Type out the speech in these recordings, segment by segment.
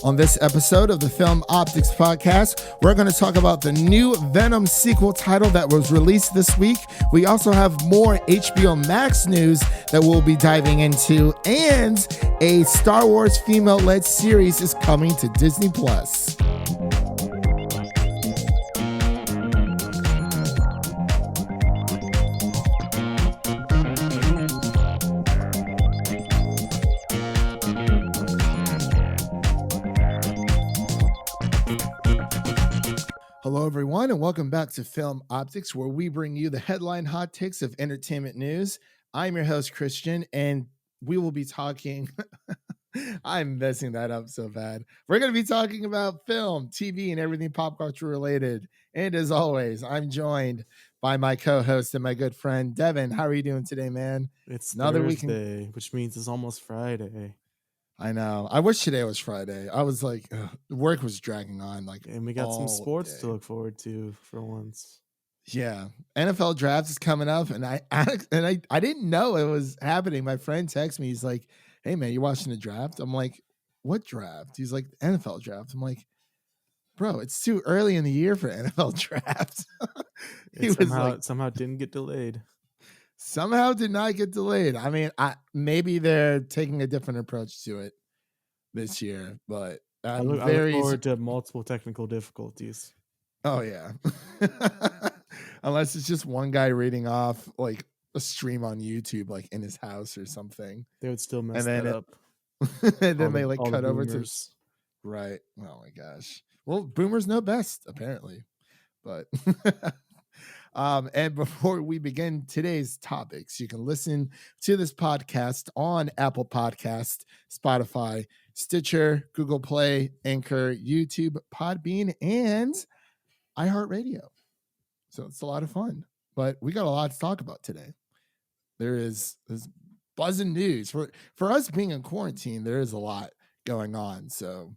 On this episode of the Film Optics Podcast, we're going to talk about the new Venom sequel title that was released this week. We also have more HBO Max news that we'll be diving into, and a Star Wars female-led series is coming to Disney+. Hello, everyone, and welcome back to Film Optics, where we bring you the headline hot takes of entertainment news. I'm your host, Christian, and we will be talking... I'm messing that up so bad. We're going to be talking about film, TV, and everything pop culture related. And as always, I'm joined by my co-host and my good friend, Devin. How are you doing today, man? It's Thursday, which means it's almost Friday. I know. I wish today was Friday. I was like, work was dragging on. And we got some sports to look forward to for once. Yeah, NFL draft is coming up, and I didn't know it was happening. My friend texted me. He's like, "Hey man, you watching the draft?" I'm like, "What draft?" He's like, "NFL draft." I'm like, "Bro, it's too early in the year for NFL draft." Somehow didn't get delayed. Somehow did not get delayed. I mean, maybe they're taking a different approach to it this year, but I look forward to multiple technical difficulties. Oh yeah. Unless it's just one guy reading off like a stream on YouTube, like in his house or something. They would still mess that up. And then they cut over to right. Oh my gosh. Well, boomers know best, apparently. But and before we begin today's topics, you can listen to this podcast on Apple Podcast, Spotify, Stitcher, Google Play, Anchor, YouTube, Podbean, and iHeartRadio. So it's a lot of fun, but we got a lot to talk about today. There's buzzing news for us being in quarantine. There is a lot going on. So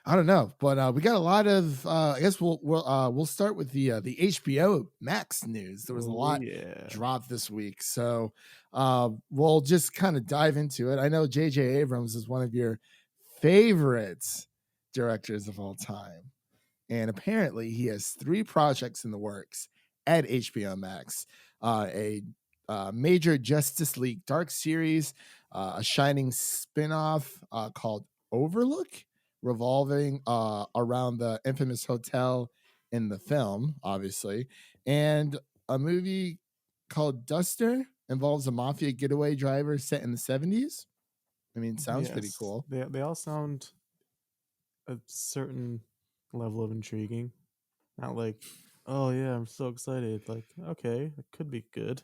I don't know, but we got a lot of. I guess we'll start with the HBO Max news. There was a lot dropped this week, so we'll just kind of dive into it. I know J.J. Abrams is one of your favorite directors of all time. And apparently he has 3 projects in the works at HBO Max. A major Justice League Dark series, a Shining spinoff called Overlook, revolving around the infamous hotel in the film, obviously. And a movie called Duster involves a mafia getaway driver set in the 70s. I mean, sounds pretty cool. They all sound a certain level of intriguing. Not like, oh yeah, I'm so excited. Like, okay, it could be good.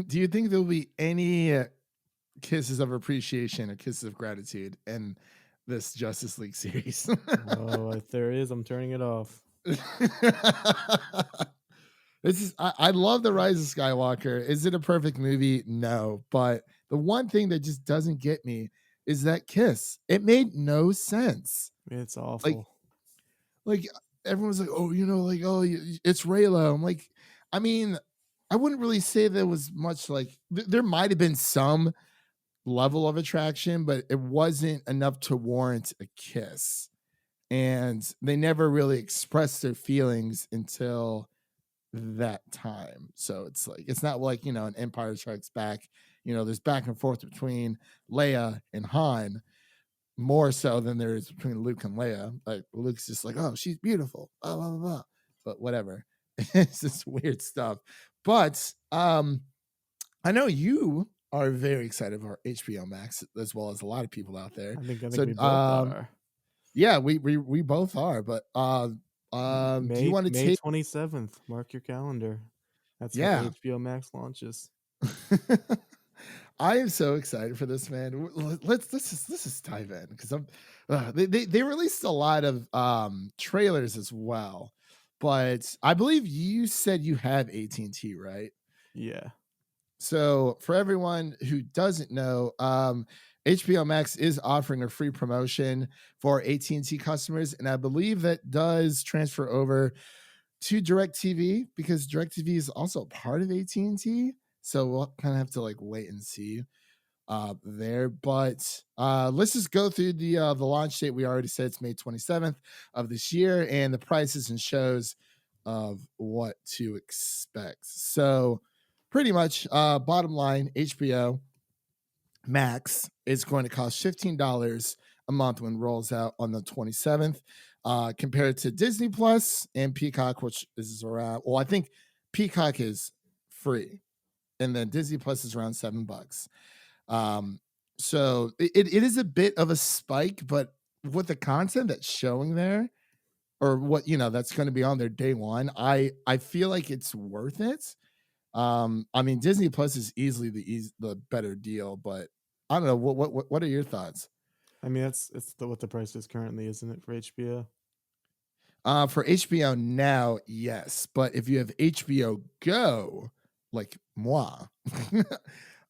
Do you think there'll be any kisses of appreciation or kisses of gratitude in this Justice League series? Oh, if there is, I'm turning it off. I love The Rise of Skywalker. Is it a perfect movie? No, but the one thing that just doesn't get me is that kiss. It made no sense. It's awful. Like everyone's like, oh, it's Raylo. I'm like, I mean, I wouldn't really say there was much like there might have been some level of attraction, but it wasn't enough to warrant a kiss. And they never really expressed their feelings until that time. So it's like, it's not like, an Empire Strikes Back, there's back and forth between Leia and Han. More so than there is between Luke and Leia. Like Luke's just like, oh, she's beautiful, blah, blah, blah. But whatever. It's just weird stuff. But I know you are very excited for HBO Max, as well as a lot of people out there. I think we both are. Yeah, we both are. But do you want to May 27th? Mark your calendar. That's when HBO Max launches. I am so excited for this, man. Let's just dive in because they released a lot of trailers as well, but I believe you said you have AT&T, right? Yeah. So for everyone who doesn't know, HBO Max is offering a free promotion for AT&T customers, and I believe that does transfer over to DirecTV because DirecTV is also part of AT&T. So we'll kind of have to wait and see. there. But let's just go through the launch date. We already said it's May 27th of this year, and the prices and shows of what to expect. So pretty much bottom line, HBO Max is going to cost $15 a month when it rolls out on the 27th, compared to Disney Plus and Peacock, which is around, well, I think Peacock is free, and then Disney Plus is around $7. So it is a bit of a spike, but with the content that's showing there, or what that's going to be on there day one, I feel like it's worth it. I mean, Disney Plus is easily the better deal, but I don't know. What are your thoughts? I mean, it's what the price is currently, isn't it, for HBO? For HBO now, yes, but if you have HBO Go, like moi,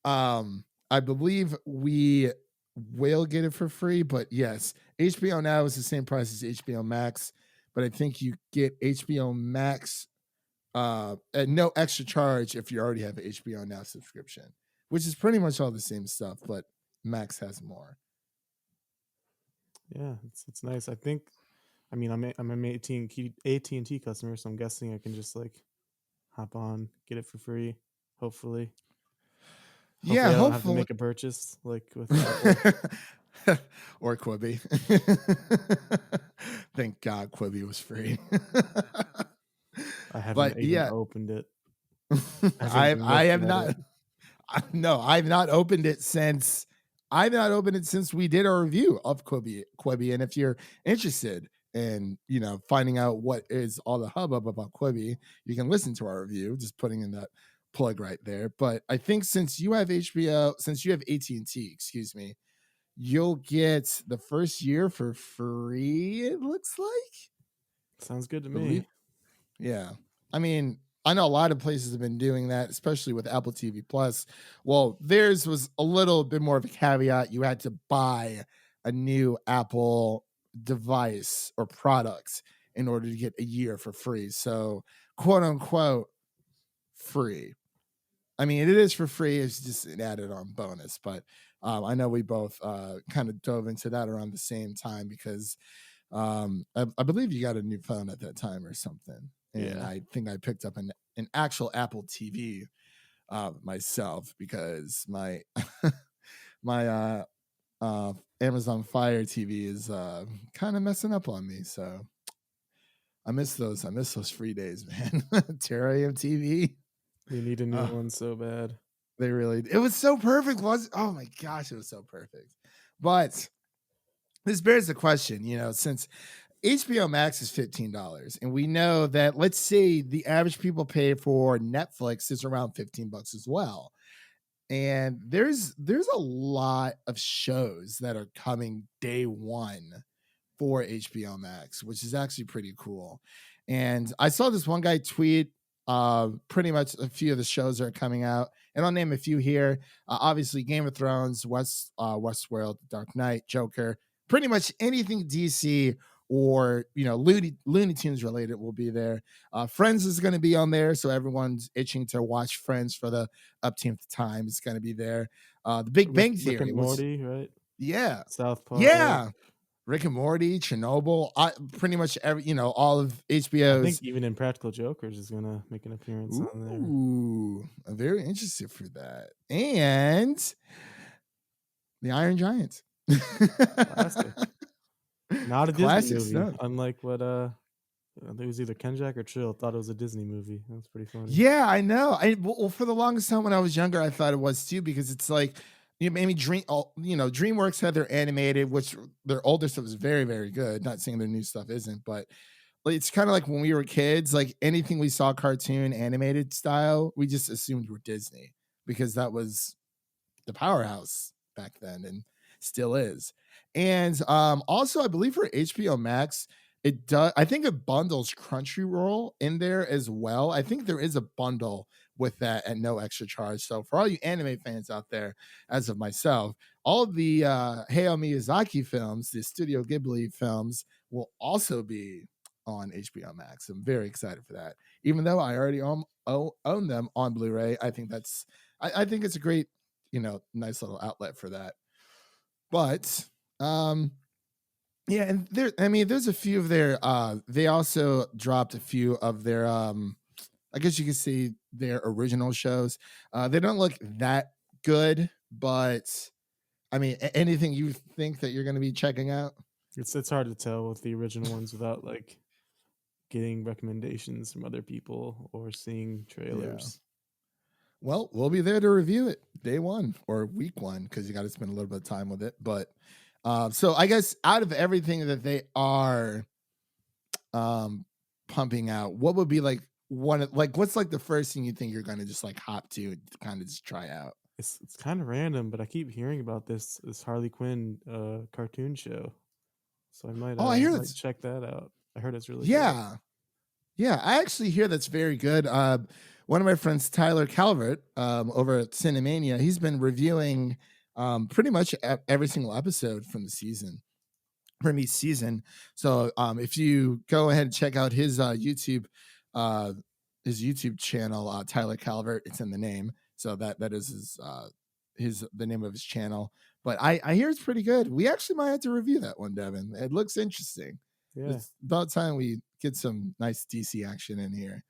I believe we will get it for free. But yes, HBO now is the same price as HBO Max, but I think you get HBO Max at no extra charge if you already have an HBO Now subscription, which is pretty much all the same stuff, but Max has more. Yeah, it's nice. I think. I mean, I'm an AT&T customer, so I'm guessing I can just like hop on, get it for free. Hopefully, Yeah, I don't have to hopefully. make a purchase like with Apple. Or Quibi. Thank God Quibi was free. I haven't But even yeah, opened it. I haven't I even I looked have at it. not. No, I've not opened it since we did our review of Quibi. And if you're interested in finding out what is all the hubbub about Quibi, you can listen to our review. Just putting in that plug right there. But I think since you have HBO, since you have AT&T, excuse me, you'll get the first year for free. It looks like. Sounds good to Believe me. Yeah. I mean, I know a lot of places have been doing that, especially with Apple TV Plus. Well, theirs was a little bit more of a caveat. You had to buy a new Apple device or product in order to get a year for free. So, quote unquote, free. I mean, it is for free. It's just an added on bonus. But I know we both kind of dove into that around the same time because I believe you got a new phone at that time or something, and Yeah. I think I picked up an actual Apple TV myself because my my Amazon Fire TV is kind of messing up on me. So I miss those free days, man. Terrarium TV. We need a new Oh, one so bad. it was so perfect, was oh my gosh, it was so perfect. But this bears the question, since HBO Max is $15, and we know that, let's say the average people pay for Netflix is around $15 as well. And there's a lot of shows that are coming day one for HBO Max, which is actually pretty cool. And I saw this one guy tweet pretty much a few of the shows that are coming out, and I'll name a few here. Obviously, Game of Thrones, Westworld, Dark Knight, Joker, pretty much anything DC or Looney Tunes related will be there. Friends is going to be on there, so everyone's itching to watch Friends for the upteenth time. It's going to be there. The Big Bang Rick Theory and was Morty, right? yeah, South Park. yeah. Rick and Morty, Chernobyl, pretty much all of I think HBO's. even Impractical Jokers is gonna make an appearance on there. Ooh, I'm very interested for that. And the Iron Giant. Classic. Not a Disney Classic movie, stuff. unlike what I think it was either Kenjack or Trill thought it was a Disney movie. That's pretty funny. Yeah, I know. Well, for the longest time when I was younger, I thought it was too because it's like maybe DreamWorks had their animated, which their older stuff is very, very good. Not saying their new stuff isn't, but it's kind of like when we were kids, like anything we saw cartoon animated style, we just assumed were Disney because that was the powerhouse back then and still is. And also I believe for HBO Max, it does, I think it bundles Crunchyroll in there as well. I think there is a bundle with that at no extra charge. So for all you anime fans out there, as of myself, all of the Hayao Miyazaki films, the Studio Ghibli films, will also be on HBO Max. I'm very excited for that. Even though I already own them on Blu-ray, I think it's a great nice little outlet for that. But yeah, and there's a few of their they also dropped a few of their I guess you could say their original shows. They don't look that good, but I mean, anything you think that you're going to be checking out? It's hard to tell with the original ones without like getting recommendations from other people or seeing Yeah. trailers. Well, we'll be there to review it day one or week one because you got to spend a little bit of time with it. But so I guess out of everything that they are um, pumping out, what would be like what's like the first thing you think you're going to just like hop to kind of just try out? It's kind of random, but I keep hearing about this Harley Quinn cartoon show, so I Oh, I hear might that's check that out. I heard it's really good. yeah. Yeah, I actually hear that's very good. One of my friends, Tyler Calvert, over at Cinemania, he's been reviewing pretty much every single episode from the season, from each season. So if you go ahead and check out uh, his YouTube channel, Tyler Calvert, it's in the name. So that is his the name of his channel. But I hear it's pretty good. We actually might have to review that one, Devin. It looks interesting. Yeah, It's about time we get some nice DC action in here.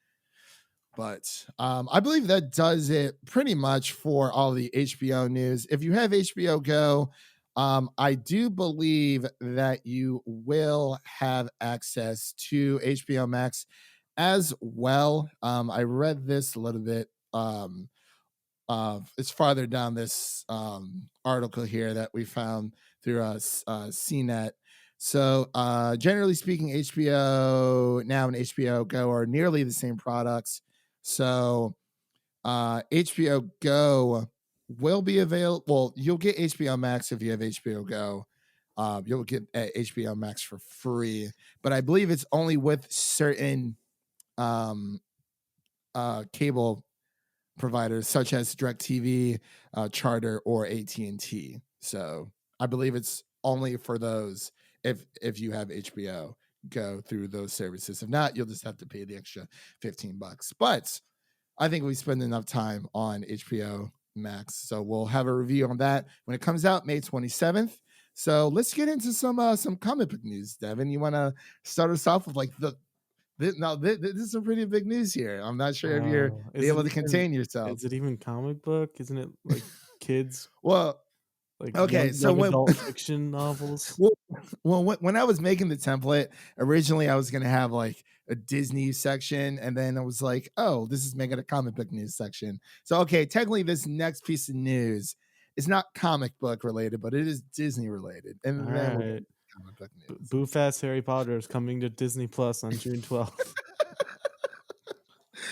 But I believe that does it pretty much for all the HBO news. If you have HBO Go, I do believe that you will have access to HBO Max as well. I read this a little bit. It's farther down this article here that we found through CNET. So, generally speaking, HBO Now and HBO Go are nearly the same products. So, HBO Go will be available. Well, you'll get HBO Max if you have HBO Go. You'll get HBO Max for free, but I believe it's only with certain um, cable providers such as DirecTV, Charter, or AT&T. So I believe it's only for those if you have HBO Go through those services. If not, you'll just have to pay the extra $15. But I think we spend enough time on HBO Max, so we'll have a review on that when it comes out May 27th. So let's get into some comic book news, Devin. You want to start us off with like this is some pretty big news here. I'm not sure if you're be able to contain yourself. is it even comic book? Isn't it like kids, Well, like okay, so young when adult fiction novels? well, when I was making the template, originally I was gonna have like a Disney section, and then I was like, oh, this is making a comic book news section. So okay, technically this next piece of news is not comic book related, but it is Disney related. All And then we'll get right. into comic book news. Boo Fast Harry Potter is coming to Disney Plus on June 12th.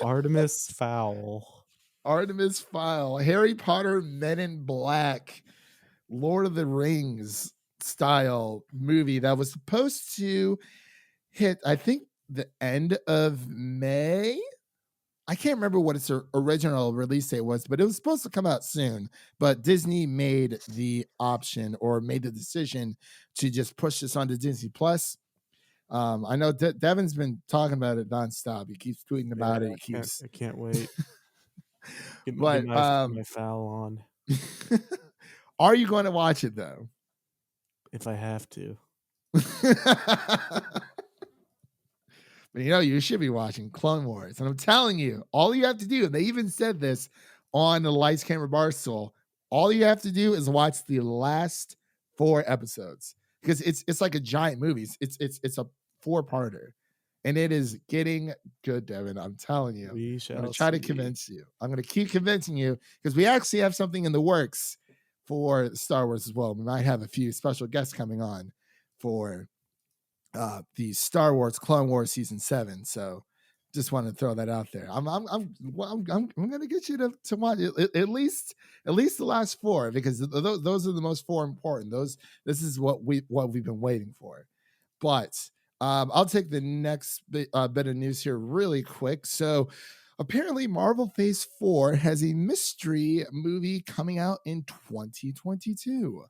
Artemis Fowl. Artemis File, Harry Potter, Men in Black, Lord of the Rings style movie that was supposed to hit, I think, the end of May. I can't remember what its original release date was, but it was supposed to come out soon. But Disney made the option or made the decision to just push this onto Disney Plus. I know Devin's been talking about it nonstop. He keeps tweeting Yeah, about it. He keeps, I can't wait. Get but my foul on are you going to watch it though? if I have to. But you should be watching Clone Wars. And I'm telling you, all you have to do, and they even said this on the Lights Camera Barstool, all you have to do is watch the last 4 episodes. Because it's like a giant movie. It's a 4-parter. And it is getting good, Devin. I'm telling you. We I'm gonna shall try to see. convince you. I'm gonna keep convincing you because we actually have something in the works for Star Wars as well. We might have a few special guests coming on for the Star Wars Clone Wars season 7. So just want to throw that out there. I'm gonna get you to watch at least the last 4 because those are the most 4 important. This is what we've been waiting for. But I'll take the next bit of news here really quick. So apparently Marvel Phase 4 has a mystery movie coming out in 2022.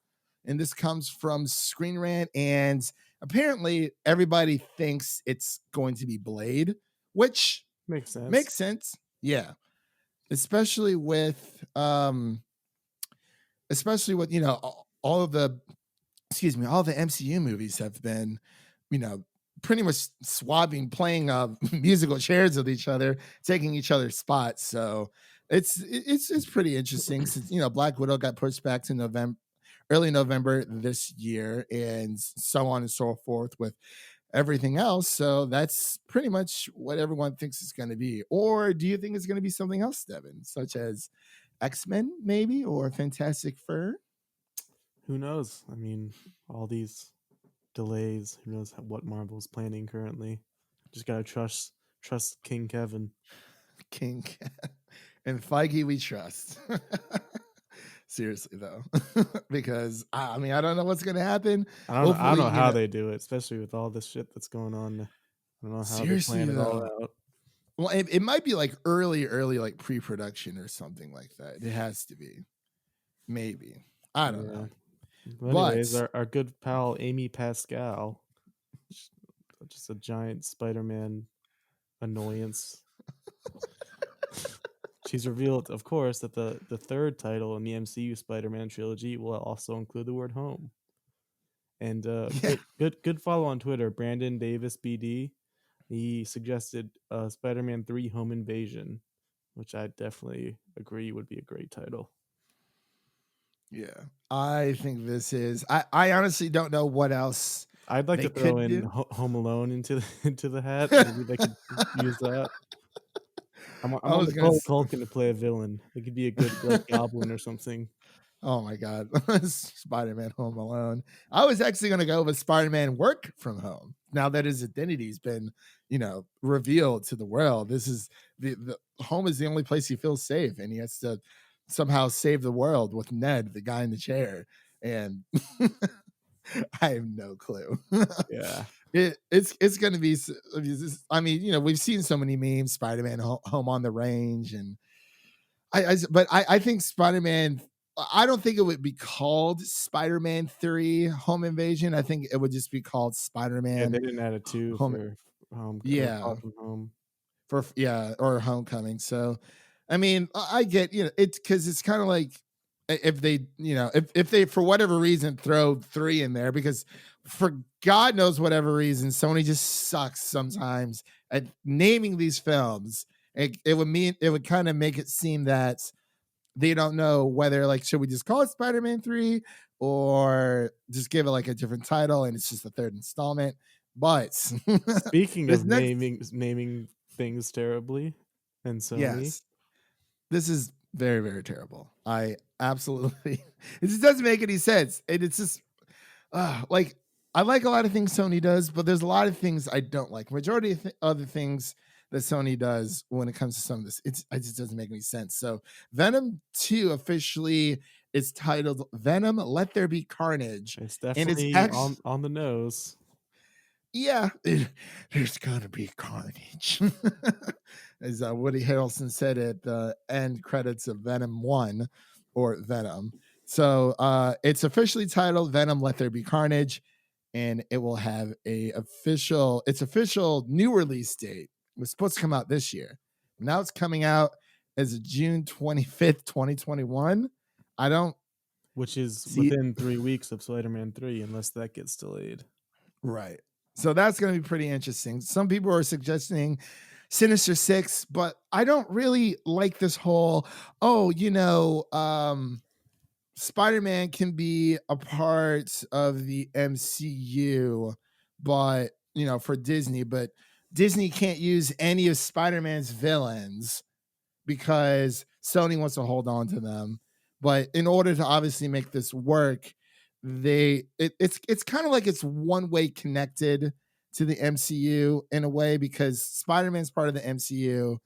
And this comes from Screen Rant, and apparently everybody thinks it's going to be Blade, which Makes sense. makes sense. Yeah. Especially with especially with, all of the, excuse me, all the MCU movies have been, you know, pretty much swapping, playing musical chairs with each other, taking each other's spots. So it's pretty interesting since Black Widow got pushed back to November, early November this year, and so on and so forth with everything else. So that's pretty much what everyone thinks it's going to be. Or do you think it's going to be something else, Devin, such as X-Men maybe, or Fantastic Four? Who knows? I mean, all these delays. Who knows what Marvel's planning currently? Just gotta trust King Kevin. King and Feige we trust. Seriously though, because I mean I don't know what's gonna happen. I don't Hopefully, know how they do it, especially with all this shit that's going on. I don't know how they seriously plan it all though. out. Well, it might be like early like pre-production or something like that. It has to be, maybe. I don't Yeah. know, Well, anyways, but our good pal Amy Pascal, just a giant Spider-Man annoyance. She's revealed, of course, that the third title in the MCU Spider-Man trilogy will also include the word home. And yeah, good follow on Twitter, Brandon Davis BD. He suggested Spider-Man 3 Home Invasion, which I definitely agree would be a great title. yeah. I think this is. I honestly don't know what else I'd like they to throw could in do. Home Alone into into the hat. Maybe they could use that. I'm I on was the gonna. Culkin to play a villain. It could be a good like goblin or something. Oh my god, Spider-Man Home Alone. I was actually going to go with Spider-Man Work from Home. Now that his identity's been, revealed to the world, this is the home is the only place he feels safe, and he has to somehow save the world with Ned, the guy in the chair. And I have no clue. Yeah. It's going to be. I mean, we've seen so many memes, Spider-Man Home on the Range, and but I think Spider-Man. I don't think it would be called Spider-Man 3 Home Invasion. I think it would just be called Yeah, they Spider-Man didn't add a two Home. for home or Yeah, far from home. for or Homecoming. So, I mean, I get it's because it's kind of like if they if they for whatever reason throw 3 in there, because for God knows whatever reason Sony just sucks sometimes at naming these films. It would kind of make it seem that they don't know whether, like, should we just call it Spider-Man 3 or just give it like a different title and it's just the third installment. But Speaking this of next, naming things terribly and Sony, yes, this is very, very terrible. I absolutely, it just doesn't make any sense. And it's just, like, I like a lot of things Sony does, but there's a lot of things I don't like. Majority of other things that Sony does when it comes to some of this, it just doesn't make any sense. So Venom 2 officially is titled Venom Let There Be Carnage. it's And it's definitely actually, on the nose. yeah, there's gonna be carnage. As Woody Harrelson said at the end credits of Venom 1 or Venom. So it's officially titled Venom Let There Be Carnage, and it will have its official new release date. It was supposed to come out this year. Now it's coming out as June 25th, 2021. I don't Which is see. within 3 weeks of Spider-Man 3, unless that gets delayed. Right. So that's going to be pretty interesting. Some people are suggesting Sinister Six, but I don't really like this whole, oh, Spider-Man can be a part of the MCU, but, for Disney, but Disney can't use any of Spider-Man's villains because Sony wants to hold on to them. But in order to obviously make this work, it's kind of like it's one way connected to the MCU in a way, because Spider-Man's part of the MCU,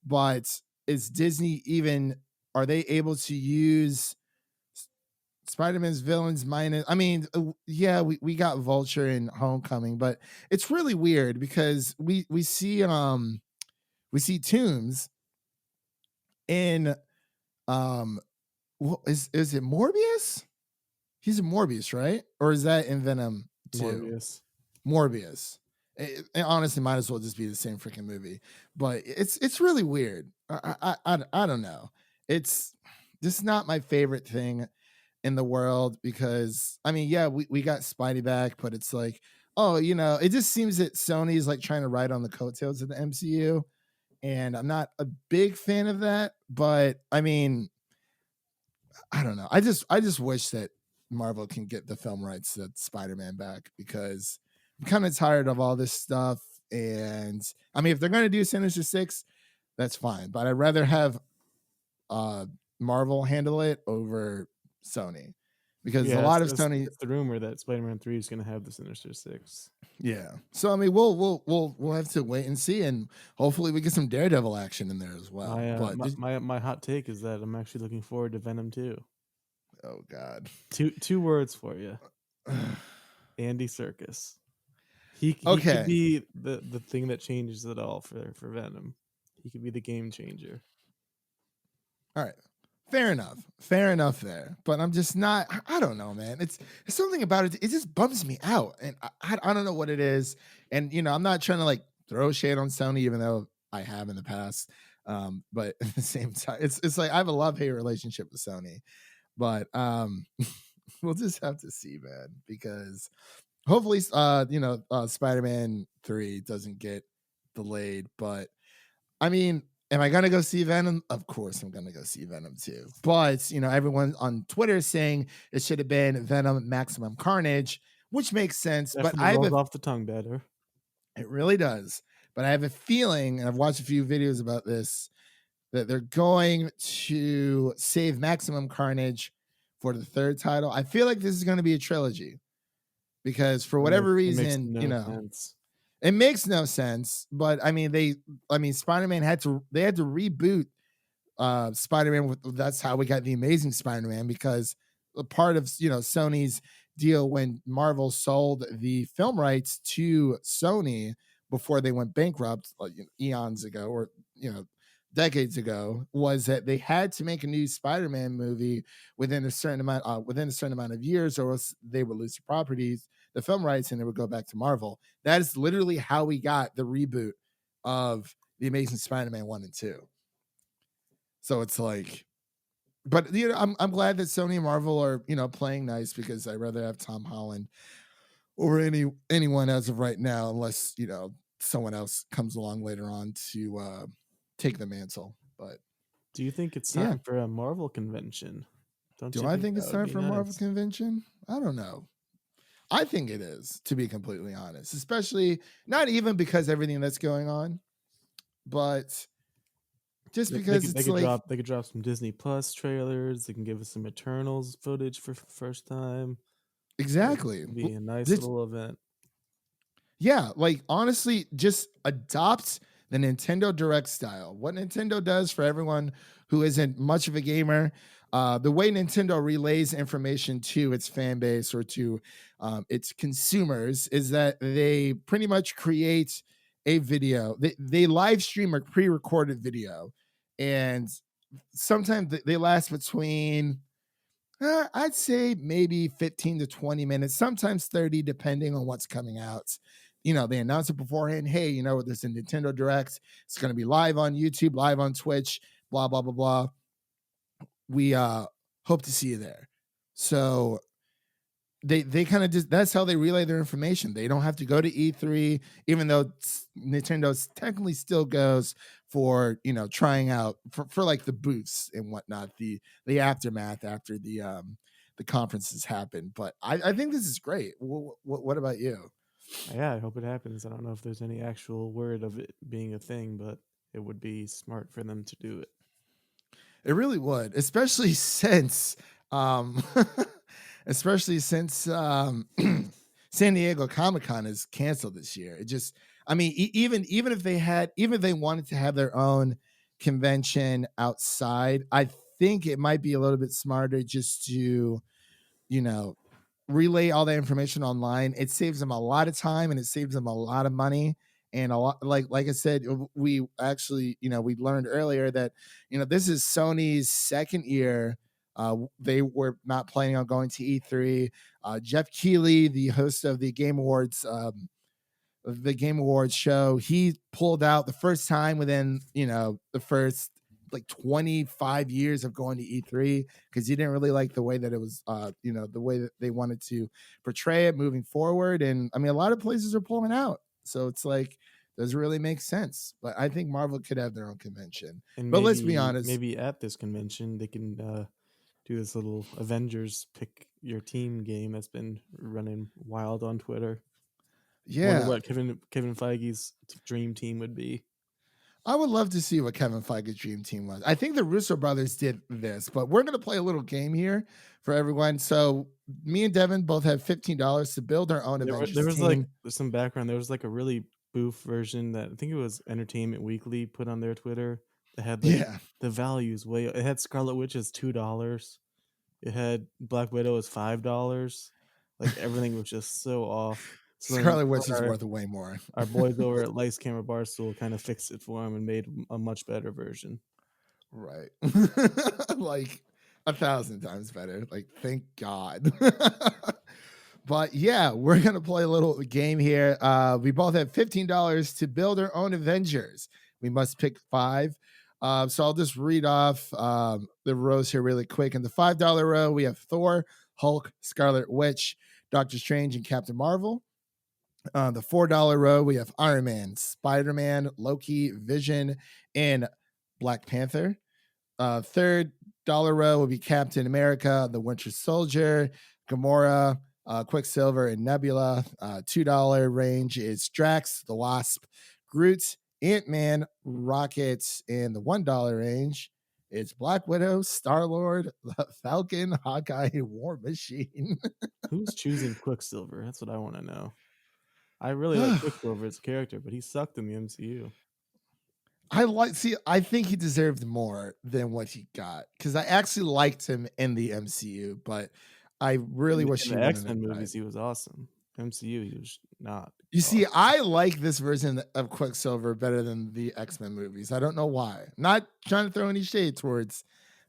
but is Disney even, are they able to use Spider-Man's villains minus, I mean, yeah, we got Vulture in Homecoming, but it's really weird because we see Tooms in is it Morbius? He's in Morbius, right? Or is that in Venom 2? Morbius. Morbius. It honestly might as well just be the same freaking movie. But it's really weird. I don't know. It's just not my favorite thing. in the world because I mean, yeah, we got Spidey back, but it's like, oh, it just seems that Sony's like trying to ride on the coattails of the MCU, and I'm not a big fan of that. But I mean, I don't know. I just wish that Marvel can get the film rights to Spider-Man back because I'm kind of tired of all this stuff. And I mean, if they're gonna do Sinister Six, that's fine. But I'd rather have uh Marvel handle it over Sony because a Yeah, lot of that's, Sony, that's the rumor that Spider-Man 3 is going to have the Sinister Six. yeah. So I mean, we'll have to wait and see, and hopefully we get some Daredevil action in there as well. My uh But my, my my hot take is that I'm actually looking forward to Venom 2. oh god, Two words for you. Andy Serkis. He could okay. be the thing that changes it all for Venom. He could be the game changer. All right. Fair enough. Fair enough there. But I'm just not, I don't know, man. It's something about it. It just bums me out. And I don't know what it is. And, I'm not trying to like throw shade on Sony, even though I have in the past. But at the same time, it's like I have a love-hate relationship with Sony. But we'll just have to see, man, because hopefully Spider-Man 3 doesn't get delayed. But I mean, am I gonna go see Venom? Of course, I'm gonna go see Venom too. But everyone on Twitter is saying it should have been Venom Maximum Carnage, which makes sense. But Definitely rolls off the tongue better. it really does. But I have a feeling, and I've watched a few videos about this, that they're going to save Maximum Carnage for the third title. I feel like this is going to be a trilogy because for whatever It makes reason, no sense. it makes no sense. But I mean, Spider-Man they had to reboot Spider-Man. That's how we got the Amazing Spider-Man, because a part of Sony's deal when Marvel sold the film rights to Sony before they went bankrupt, like eons ago, or decades ago, was that they had to make a new Spider-Man movie within a certain amount of years, or else they would lose the properties, the film rights, and they would go back to Marvel. That is literally how we got the reboot of the Amazing Spider-Man 1 and 2. So it's like, but I'm glad that Sony and Marvel are playing nice, because I'd rather have Tom Holland over anyone as of right now, unless someone else comes along later on to take the mantle. But Do you think it's yeah, time for a Marvel convention? Don't do you I think think that it's would time be for a Marvel nice? convention? I don't know. I think it is, to be completely honest, especially not even because everything that's going on, but just They because could they it's could like, drop they could drop some Disney Plus trailers. They can give us some Eternals footage for first time. It'd exactly. be a nice This little event. Yeah, like honestly, just adopt the Nintendo Direct style. What Nintendo does for everyone who isn't much of a gamer, the way Nintendo relays information to its fan base, or to its consumers, is that they pretty much create a video. They live stream a pre-recorded video, and sometimes they last between I'd say maybe 15 to 20 minutes, sometimes 30, depending on what's coming out. They announce it beforehand. Hey, there's a Nintendo Direct. It's going to be live on YouTube, live on Twitch, blah, blah, blah, blah. We hope to see you there. So they kind of just, that's how they relay their information. They don't have to go to E3, even though Nintendo technically still goes for trying out for like the booths and whatnot, the aftermath after the conferences happen. But I think this is great. What about you? Yeah, I hope it happens. I don't know if there's any actual word of it being a thing, but it would be smart for them to do it. It really would, especially since um especially since San Diego Comic-Con is canceled this year. It just, I mean, even if they wanted to have their own convention outside, I think it might be a little bit smarter just to, you know, relay all that information online. It saves them a lot of time, and it saves them a lot of money. And a lot, like I said, we actually, we learned earlier that, this is Sony's second year. They were not planning on going to E3. Jeff Keighley, the host of the Game Awards show, he pulled out the first time within, the first like 25 years of going to E3 because he didn't really like the way that it was, the way that they wanted to portray it moving forward. And I mean, a lot of places are pulling out. So it's like, doesn't really make sense. But I think Marvel could have their own convention. And But let's be maybe honest. maybe at this convention they can do this little Avengers pick your team game that's been running wild on Twitter. Wonder Yeah, what Kevin Feige's dream team would be. I would love to see what Kevin Feige's dream team was. I think the Russo brothers did this, but we're going to play a little game here for everyone. So me and Devin both have $15 to build our own There Avengers was like team. some background. There was like a really boof version that I think it was Entertainment Weekly put on their Twitter that had like Yeah, the values way. It had Scarlet Witch as $2. It had Black Widow as $5. Like everything was just so off. So then Scarlet Witch is worth way more. our boys over at Lights Camera Barstool kind of fixed it for him and made a much better version. Right. Like 1,000 times better. Like, thank God. But yeah, we're gonna play a little game here. We both have $15 to build our own Avengers. We must pick five. So I'll just read off the rows here really quick. In the $5 row, we have Thor, Hulk, Scarlet Witch, Doctor Strange, and Captain Marvel. On the $4 row, we have Iron Man, Spider-Man, Loki, Vision, and Black Panther. $3 row will be Captain America, the Winter Soldier, Gamora, Quicksilver, and Nebula. $2 range is Drax, the Wasp, Groot, Ant-Man, Rocket, and the $1 range is Black Widow, Star-Lord, Falcon, Hawkeye, War Machine. Who's choosing Quicksilver? That's what I want to know. I really like Quicksilver as a character, but he sucked in the MCU. I think he deserved more than what he got because I actually liked him in the MCU, but I really wish In he the wouldn't X-Men have died. movies, he was awesome. MCU, he was not. You see, awesome. I like this version of Quicksilver better than the X-Men movies. I don't know why. Not trying to throw any shade towards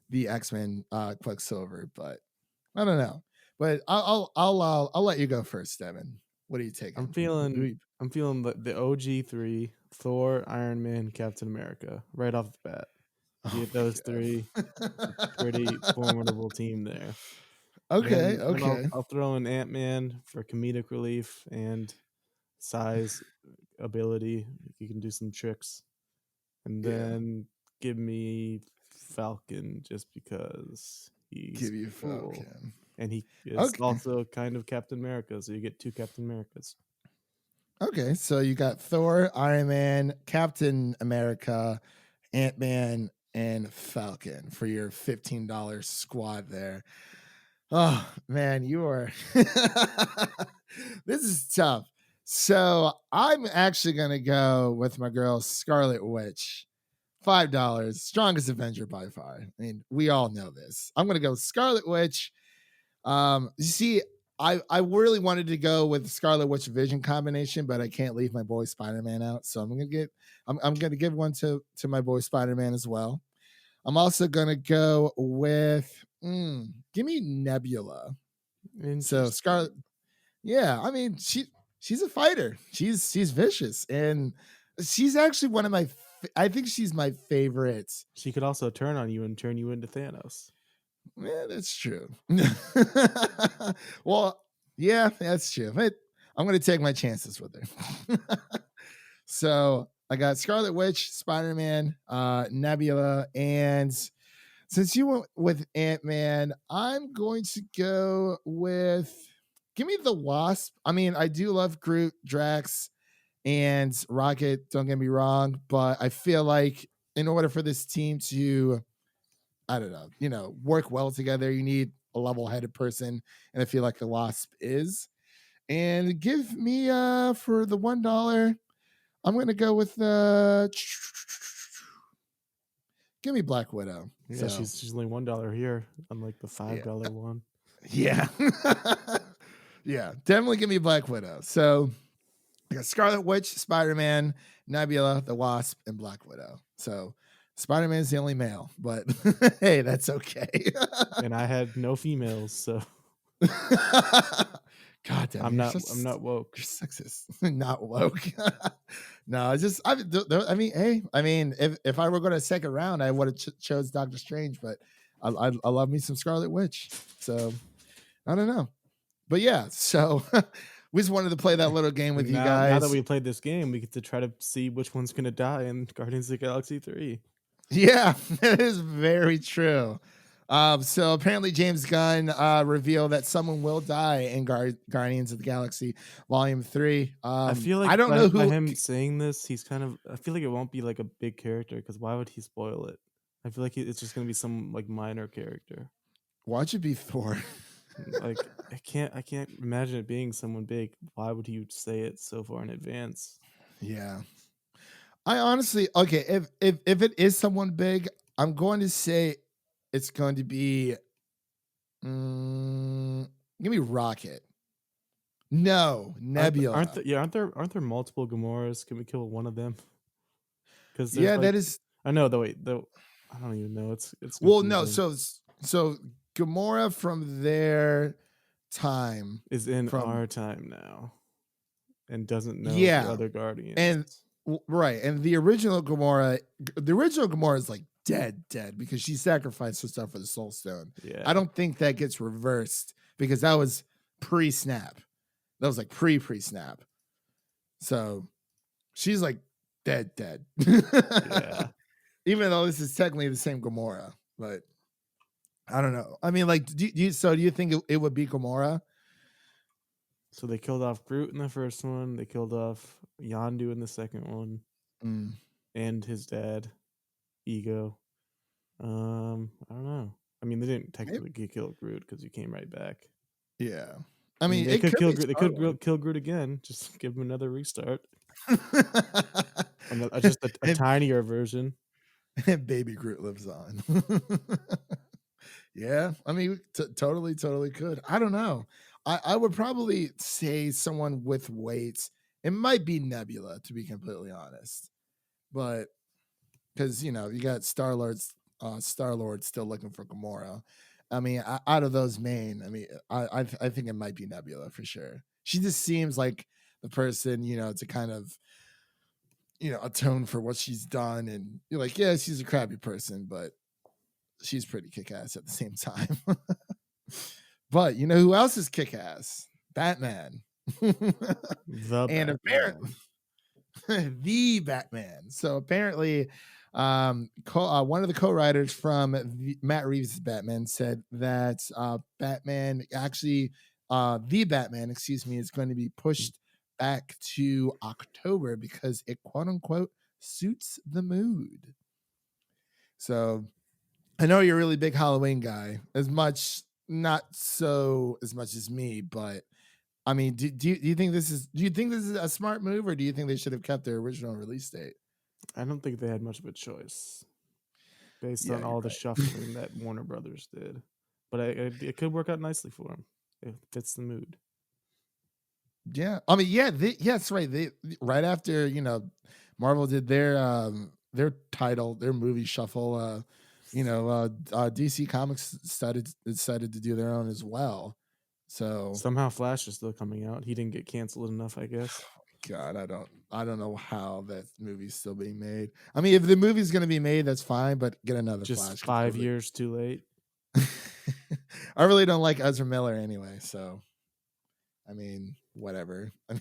the X-Men Quicksilver, but I don't know. But I'll let you go first, Devin. What are you taking? I'm feeling the OG three: Thor, Iron Man, Captain America. Right off the bat, get those three. Pretty formidable team there. Okay, Then okay. I'll throw in Ant-Man for comedic relief and size ability. You can do some tricks. And then give me Falcon just because he's Give you cool. Falcon. And he is also kind of Captain America, so you get two Captain Americas. Okay, so you got Thor, Iron Man, Captain America, Ant-Man, and Falcon for your $15 squad there. Oh man, you are this is tough. So I'm actually gonna go with my girl Scarlet Witch. $5, strongest Avenger by far. I mean, we all know this. I'm gonna go Scarlet Witch. You see, I really wanted to go with Scarlet Witch Vision combination, but I can't leave my boy Spider-Man out. So I'm gonna give one to my boy Spider-Man as well. I'm also gonna go with give me Nebula. So Scarlet, yeah, I mean she's a fighter. She's vicious, and she's actually one of my. I think she's my favorite. She could also turn on you and turn you into Thanos. Yeah, that's true. Well, yeah, that's true. But I'm gonna take my chances with her. So I got Scarlet Witch, Spider-Man, Nebula, and since you went with Ant-Man, I'm going to go with give me the Wasp. I mean, I do love Groot, Drax, and Rocket, don't get me wrong, but I feel like in order for this team to, I don't know, work well together, you need a level-headed person, and I feel like the Wasp is. And give me for the $1, I'm gonna go with give me Black Widow. Yeah, So, she's only $1 here, unlike the $5 one. Yeah. Yeah, definitely give me Black Widow. So I got Scarlet Witch, Spider-Man, Nebula, the Wasp, and Black Widow. So Spider-Man's the only male, but hey, that's okay. And I had no females, so God damn, I'm not woke. you're sexist, not woke. No, it's just I mean, hey, I mean, if I were going to second round, I would have chose Doctor Strange, but I love me some Scarlet Witch, so I don't know, but yeah, so we just wanted to play that little game with And you now that guys. we played this game, we get to try to see which one's gonna die in Guardians of the Galaxy 3. Yeah, that is very true. So apparently James Gunn revealed that someone will die in Guardians of the Galaxy Volume 3. I feel I like don't know by who. him saying this, he's kind of I feel like it won't be like a big character because why would he spoil it? I feel like it's just gonna be some like minor character. Watch it be Thor. Like I can't imagine it being someone big. Why would he say it so far in advance? Yeah. I honestly, okay, if it is someone big, I'm going to say it's going to be give me Rocket. No, Nebula. Aren't there multiple Gamoras? Can we kill one of them? Because there's Yeah, like that is I know the wait the I don't even know. It's well, no, confusing. so Gamora from their time Is in from our time now and doesn't know the yeah, other Guardians. and right, and the original Gamora is like dead because she sacrificed herself for the Soul Stone. I Yeah. don't think that gets reversed because that was pre-snap. That was like pre-snap. So she's like dead. Yeah. Even though this is technically the same Gamora, but I don't know. I mean, like, do you think it would be Gamora? So they killed off Groot in the first one. They killed off Yondu in the second one, Mm, and his dad, Ego. I don't know. I mean, they didn't maybe- technically kill Groot because he came right back. yeah. I I mean, mean, they it could could kill be Groot. They Star could Lord. kill Groot again. Just give him another restart. Just a and, tinier version. and Baby Groot lives on. Yeah, I mean, totally could. I don't know. I would probably say someone with weight. It might be Nebula, to be completely honest, but because you got Star Lord still looking for Gamora. I mean, out of those main, I mean, I think it might be Nebula for sure. She just seems like the person to kind of atone for what she's done, and you're like, yeah, she's a crappy person, but she's pretty kick ass at the same time. But you know who else is kick ass? Batman. The And apparently Batman. the Batman. So apparently, one of the co-writers from Matt Reeves' Batman said that Batman actually, the Batman, excuse me, is going to be pushed back to October because it quote unquote suits the mood. So I know you're a really big Halloween guy, not so as much as me, but I mean, do you think this is a smart move, or do you think they should have kept their original release date? I don't think they had much of a choice based Yeah, on you're all the right. shuffling that Warner Brothers did. But it could work out nicely for them. It fits the mood. Yeah, I mean, yeah, that's right. They right after Marvel did their title, their movie shuffle. DC Comics decided to do their own as well. So Somehow Flash is still coming out. He didn't get canceled enough, I guess. God, I don't know how that movie's still being made. I mean, if the movie's gonna be made, that's fine, but get another Just Flash 5 years too late. I really don't like Ezra Miller anyway, so I mean, whatever. I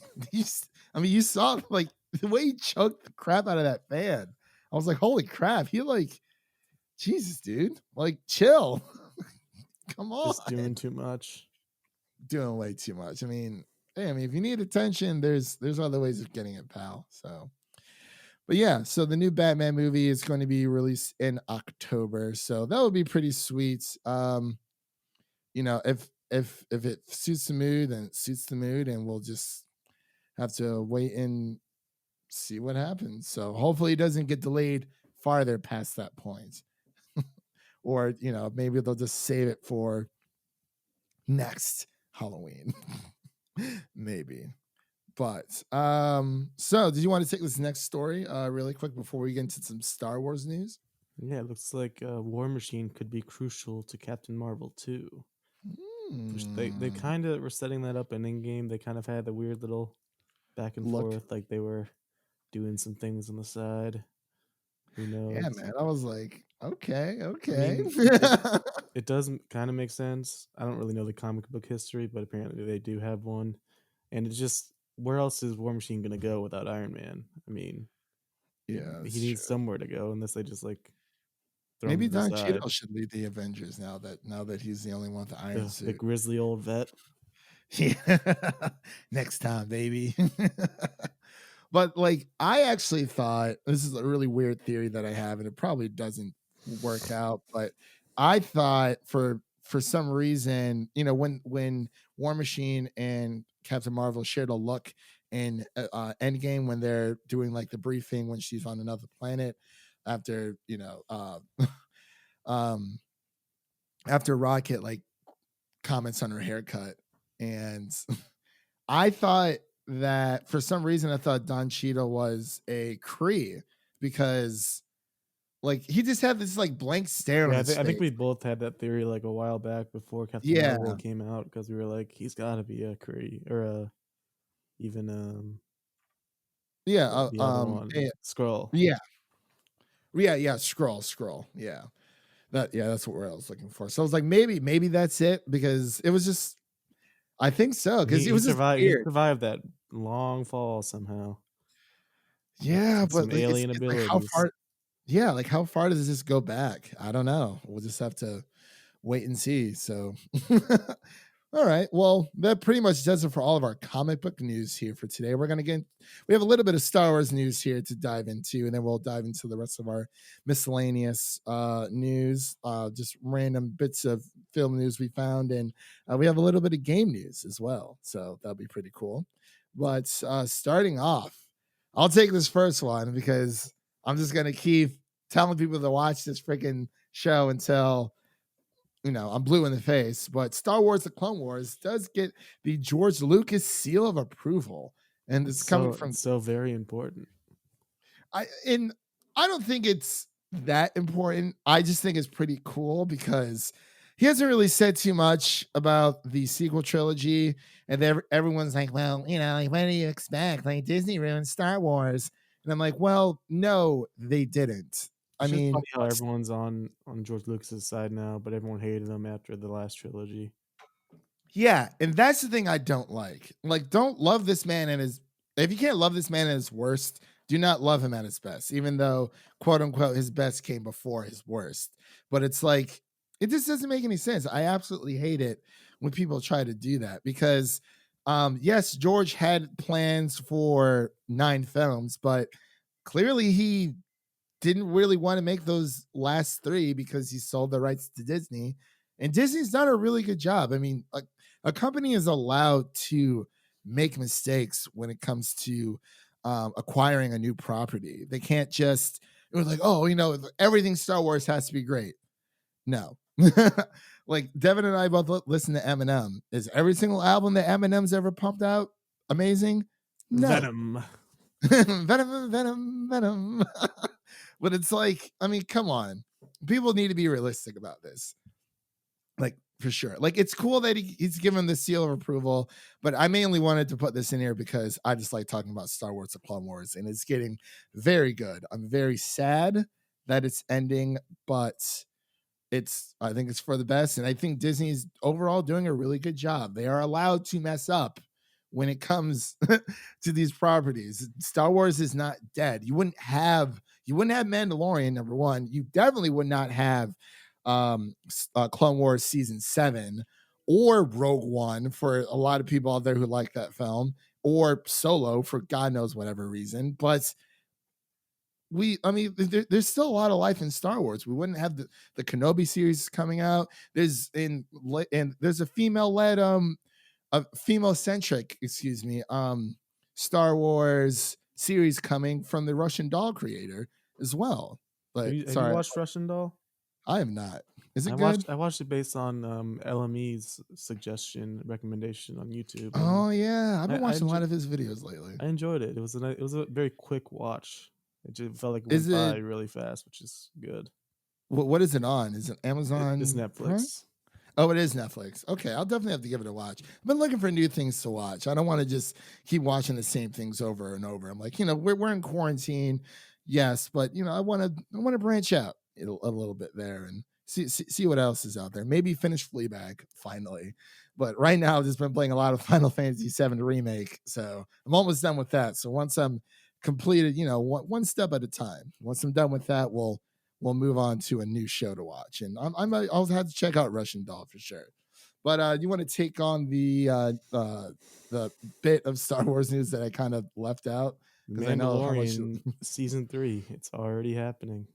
mean, you saw like the way he choked the crap out of that fan. I was like, holy crap! He like, Jesus, dude, like, chill. Come on, Just doing too much. doing way too much. I mean, hey, if you need attention, there's other ways of getting it, pal. So, but yeah, so the new Batman movie is going to be released in October, so that would be pretty sweet. If it suits the mood, then it suits the mood, and we'll just have to wait and see what happens. So hopefully it doesn't get delayed farther past that point. Or, maybe they'll just save it for next Halloween. Maybe. But so did you want to take this next story really quick before we get into some Star Wars news? Yeah, it looks like War Machine could be crucial to Captain Marvel too. which they Hmm. kind of were setting that up in Endgame. They kind of had the weird little back and Look, forth, like they were doing some things on the side. Who yeah, knows? man. I was like, okay, I okay. mean, it does kind of make sense. I don't really know the comic book history, but apparently they do have one. And it's just, where else is War Machine gonna go without Iron Man? I mean, Yeah, he that's needs true. somewhere to go unless they just like throw him Maybe to the Don side. Cheadle should lead the Avengers now that he's the only one with the iron The suit. grizzly old vet. Yeah. Next time, baby. But like I actually thought this is a really weird theory that I have, and it probably doesn't work out, but I thought for some reason, when War Machine and Captain Marvel shared a look in Endgame when they're doing like the briefing when she's on another planet after um after Rocket like comments on her haircut. And I thought that for some reason I thought Don Cheadle was a Kree because like he just had this like blank stare on Yeah, his I think face. we both had that theory like a while back before Captain Yeah, Marvel came out because we were like, he's got to be a Kree or even yeah, the other one, yeah, Skrull. yeah, yeah. Scroll. Yeah, that's what I was looking for. So I was like, maybe that's it because it was just I think so because it He was just survived. He weird. survived that long fall somehow Yeah, with some but like alien it's like how abilities. far. Yeah, like how far does this go back? I don't know. We'll just have to wait and see. So, all right. Well, that pretty much does it for all of our comic book news here for today. We have a little bit of Star Wars news here to dive into, and then we'll dive into the rest of our miscellaneous news, just random bits of film news we found. And we have a little bit of game news as well. So that'll be pretty cool. But starting off, I'll take this first one because I'm just going to keep telling people to watch this freaking show until I'm blue in the face, but Star Wars: The Clone Wars does get the George Lucas seal of approval, and it's coming from It's so very important. and I don't think it's that important. I just think it's pretty cool because he hasn't really said too much about the sequel trilogy, and everyone's like, "Well, like, what do you expect? Like Disney ruined Star Wars," and I'm like, "Well, no, they didn't." I It's just mean, funny how everyone's on George Lucas's side now, but everyone hated him after the last trilogy. yeah, and that's the thing I don't like. Like, don't love this man at his if you can't love this man at his worst, do not love him at his best, even though quote unquote his best came before his worst. But it's like it just doesn't make any sense. I absolutely hate it when people try to do that because yes, George had plans for 9 films, but clearly he didn't really want to make those last three because he sold the rights to Disney. And Disney's done a really good job. I mean, a company is allowed to make mistakes when it comes to acquiring a new property. They can't just, it was like, oh, everything Star Wars has to be great. No. Like Devin and I both listen to Eminem. Is every single album that Eminem's ever pumped out amazing? No. Venom. Venom. But it's like, I mean, come on. People need to be realistic about this. Like, for sure. Like, it's cool that he's given the seal of approval, but I mainly wanted to put this in here because I just like talking about Star Wars: The Clone Wars, and it's getting very good. I'm very sad that it's ending, but I think it's for the best, and I think Disney's overall doing a really good job. They are allowed to mess up when it comes to these properties. Star Wars is not dead. You wouldn't have Mandalorian, number one. You definitely would not have Clone Wars season 7 or Rogue One for a lot of people out there who like that film, or Solo for God knows whatever reason. But I mean, there's still a lot of life in Star Wars. We wouldn't have the Kenobi series coming out. There's a a female centric, excuse me, Star Wars series coming from the Russian doll creator as well. But Have you sorry, watched Russian Doll? I am not. Is it good? I watched it based on LME's suggestion recommendation on YouTube, and Oh yeah, I've I been I, watching a enjo- lot of his videos lately. I enjoyed it. It was a very quick watch. It just felt like it Is went by it really fast, which is good. what is it on? Is it It's Amazon Prime? Netflix. Oh, it is Netflix. Okay, I'll definitely have to give it a watch. I've been looking for new things to watch. I don't want to just keep watching the same things over and over. I'm like, we're in quarantine, yes, but I want to branch out a little bit there and see what else is out there. Maybe finish Fleabag finally. But right now, I've just been playing a lot of Final Fantasy VII Remake, so I'm almost done with that. So once I'm completed, one step at a time. Once I'm done with that, we'll move on to a new show to watch. And I'll have to check out Russian Doll for sure. But you want to take on the bit of Star Wars news that I kind of left out because I know how much. Mandalorian season 3, it's already happening.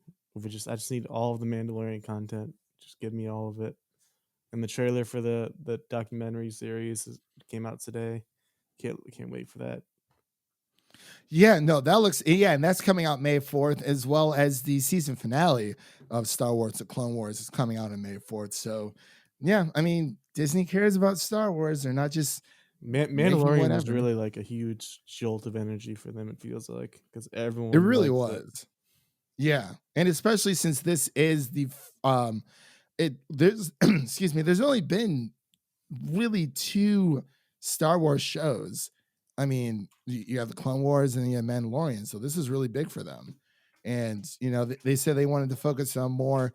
I just need all of the Mandalorian content. Just give me all of it. And the trailer for the documentary series came out today. Can't wait for that. Yeah, no, that looks and that's coming out May 4th, as well as the season finale of Star Wars: The Clone Wars is coming out on May 4th. So, yeah, I mean, Disney cares about Star Wars. They're not just making Mandalorian was whatever. really like a huge jolt of energy for them. It feels like because It everyone really loves it. was. Yeah, and especially since this is it there's excuse me, there's only been really two Star Wars shows. I mean, you have the Clone Wars and you have Mandalorian, so this is really big for them. And they said they wanted to focus on more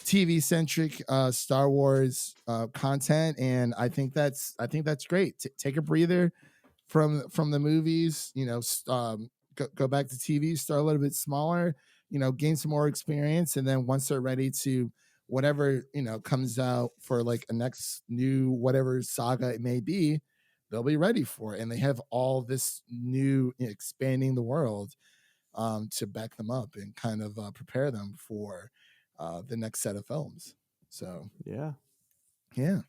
TV centric Star Wars content, and I think that's great. Take a breather from the movies. Go back to TV, start a little bit smaller. Gain some more experience, and then once they're ready to whatever comes out for like a next new whatever saga it may be, they'll be ready for it, and they have all this new expanding the world to back them up and kind of prepare them for the next set of films. So Yeah. yeah,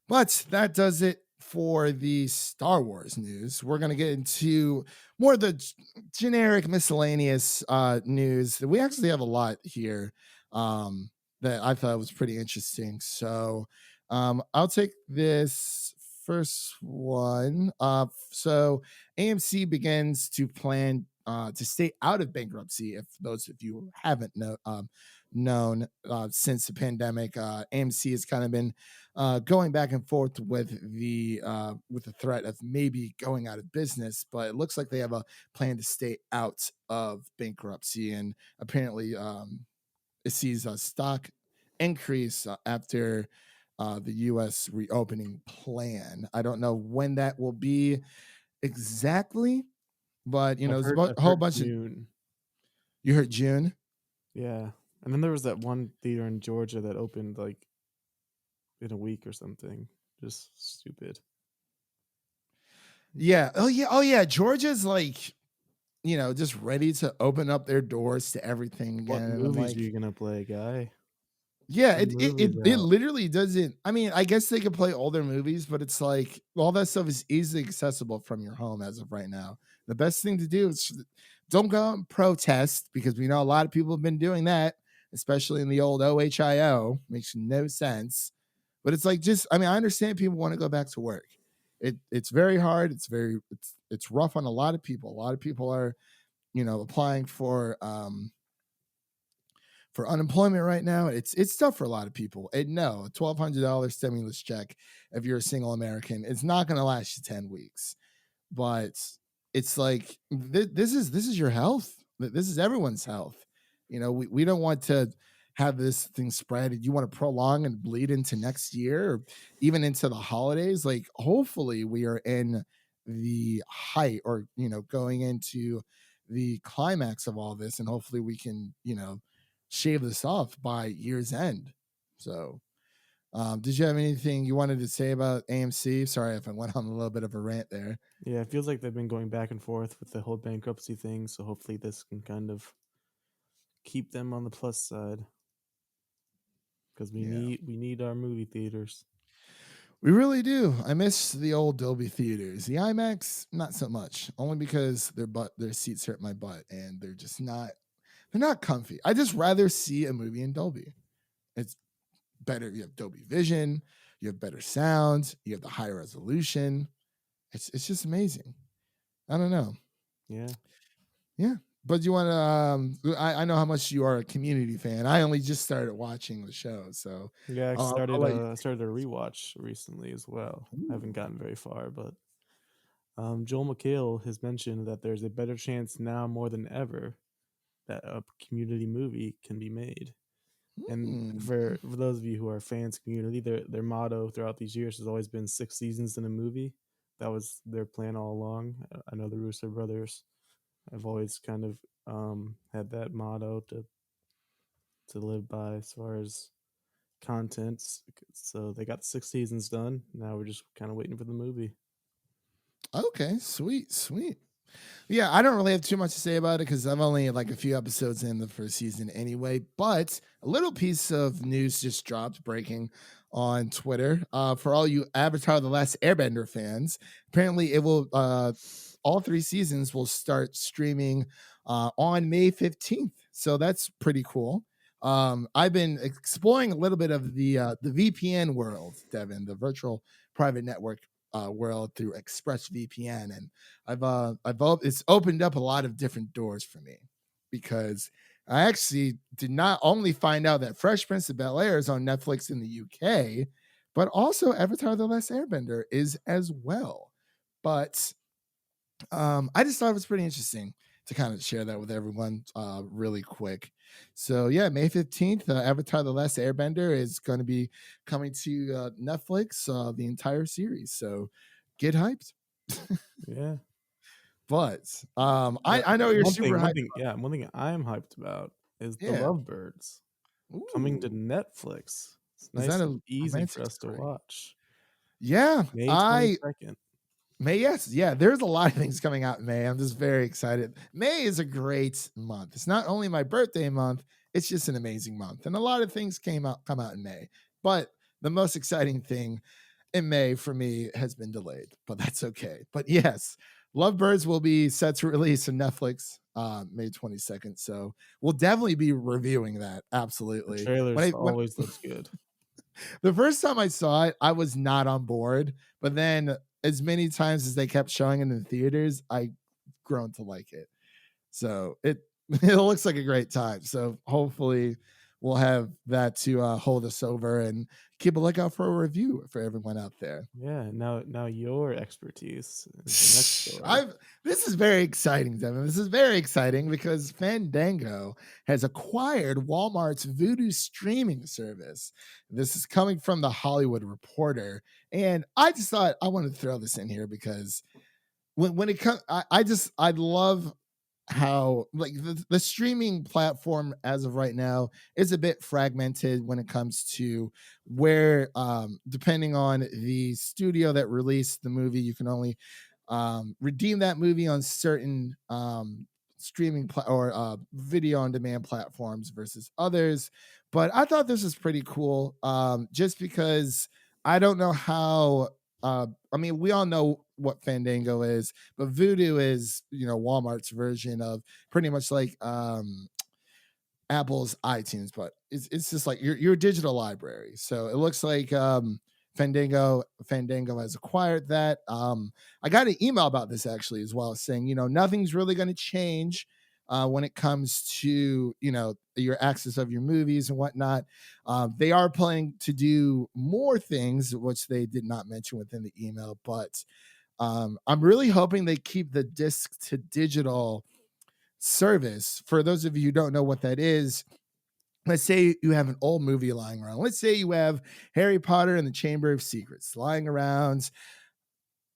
but that does it for the Star Wars news. We're going to get into more of the generic miscellaneous news. We actually have a lot here that I thought was pretty interesting. So I'll take this first one. So AMC begins to plan to stay out of bankruptcy. If those of you who haven't known since the pandemic, AMC has kind of been going back and forth with the threat of maybe going out of business, but it looks like they have a plan to stay out of bankruptcy, and apparently it sees a stock increase after the U.S. reopening plan. I don't know when that will be exactly, but there's I've a whole heard bunch of. June. You heard June. Yeah. And then there was that one theater in Georgia that opened like in a week or something. Just stupid. Yeah. Oh yeah. Oh yeah. Georgia's like just ready to open up their doors to everything What again. And I'm movies are like, you gonna play, guy? yeah, Get it it it, movies it out. literally doesn't. I mean, I guess they could play older movies, but it's like all that stuff is easily accessible from your home as of right now. The best thing to do is don't go out and protest because we know a lot of people have been doing that, especially in the old OHIO. Makes no sense. But it's like just I mean, I understand people want to go back to work. It's very hard. It's rough on a lot of people. A lot of people are applying for unemployment right now. It's tough for a lot of people. And no, a $1,200 stimulus check if you're a single American, it's not going to last you 10 weeks. But it's like this is your health. This is everyone's health. We don't want to have this thing spread. You want to prolong and bleed into next year or even into the holidays. Like hopefully we are in the height or going into the climax of all this, and hopefully we can shave this off by year's end. So did you have anything you wanted to say about AMC? Sorry if I went on a little bit of a rant there. Yeah, it feels like they've been going back and forth with the whole bankruptcy thing, so hopefully this can kind of keep them on the plus side because Yeah. we need our movie theaters. We really do. I miss the old Dolby theaters. The IMAX, not so much. Only because their seats hurt my butt and they're not comfy. I just rather see a movie in Dolby. It's better. You have Dolby Vision, you have better sound, you have the high resolution. It's just amazing. I don't know. Yeah. Yeah. but you want to? I know how much you are a Community fan. I only just started watching the show, so Yeah, I'll let you. I started a rewatch recently as well. I haven't Ooh. gotten very far, but Joel McHale has mentioned that there's a better chance now more than ever that a Community movie can be made. And Hmm. for those of you who are fans of Community, their motto throughout these years has always been 6 seasons in a movie. That was their plan all along. I know the Russo brothers have always kind of had that motto to live by as far as contents. So they got 6 seasons done. Now we're just kind of waiting for the movie. Okay, sweet, sweet. Yeah, I don't really have too much to say about it because I'm only like a few episodes in the first season anyway. But a little piece of news just dropped, breaking on Twitter. For all you Avatar: The Last Airbender fans, apparently it will. All three seasons will start streaming on May 15th. So that's pretty cool. I've been exploring a little bit of the VPN world, Devin, the virtual private network world through ExpressVPN, and it's opened up a lot of different doors for me because I actually did not only find out that Fresh Prince of Bel Air is on Netflix in the UK, but also Avatar: The Last Airbender is as well. But I just thought it was pretty interesting to kind of share that with everyone really quick. So yeah, May 15th, Avatar: The Last Airbender is going to be coming to Netflix, the entire series. So get hyped. Yeah. But The I know you're super hyped. one thing I am hyped about is the Yeah. Lovebirds coming to Ooh. Netflix. It's Is that nice and a easy for romantic us to story? watch. Yeah. May I 22nd. May, yes, yeah. There's a lot of things coming out in May. I'm just very excited. May is a great month. It's not only my birthday month, it's just an amazing month. And a lot of things come out in May. But the most exciting thing in May for me has been delayed, but that's okay. But yes, Lovebirds will be set to release on Netflix May 22nd. So we'll definitely be reviewing that. The Absolutely. trailers When always looks good. the first time I saw it, I was not on board. But then, as many times as they kept showing it in the theaters, I grown to like it. So it it looks like a great time. So hopefully, we'll have that to hold us over and keep a lookout for a review for everyone out there. Yeah, now your expertise is the next story. I've This is very exciting, Devin. This is very exciting because Fandango has acquired Walmart's Vudu streaming service. This is coming from the Hollywood Reporter, and I just thought I wanted to throw this in here because when it comes, I love how like the streaming platform as of right now is a bit fragmented when it comes to where depending on the studio that released the movie you can only redeem that movie on certain or video on demand platforms versus others. But I thought this was pretty cool, just because I don't know how. I mean, we all know what Fandango is, but Voodoo is, Walmart's version of pretty much like Apple's iTunes, but it's just like your digital library. So it looks like Fandango has acquired that. I got an email about this actually as well, saying nothing's really going to change when it comes to your access of your movies and whatnot. They are planning to do more things, which they did not mention within the email, but I'm really hoping they keep the disc to digital service. For those of you who don't know what that is, let's say you have an old movie lying around. Let's say you have Harry Potter and the Chamber of Secrets lying around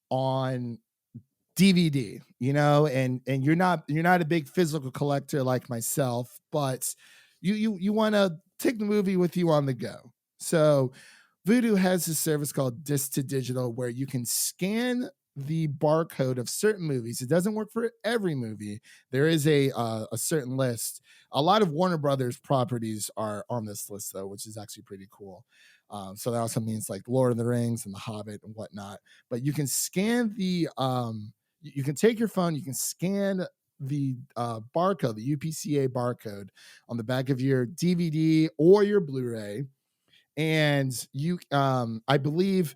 on DVD, and you're not a big physical collector like myself, but you want to take the movie with you on the go. So Vudu has a service called Disc to Digital where you can scan the barcode of certain movies. It doesn't work for every movie. There is a certain list. A lot of Warner Brothers properties are on this list though, which is actually pretty cool. So that also means like Lord of the Rings and The Hobbit and whatnot. But you can scan you can take your phone, you can scan the barcode, the UPCA barcode on the back of your DVD or your Blu-ray, and I believe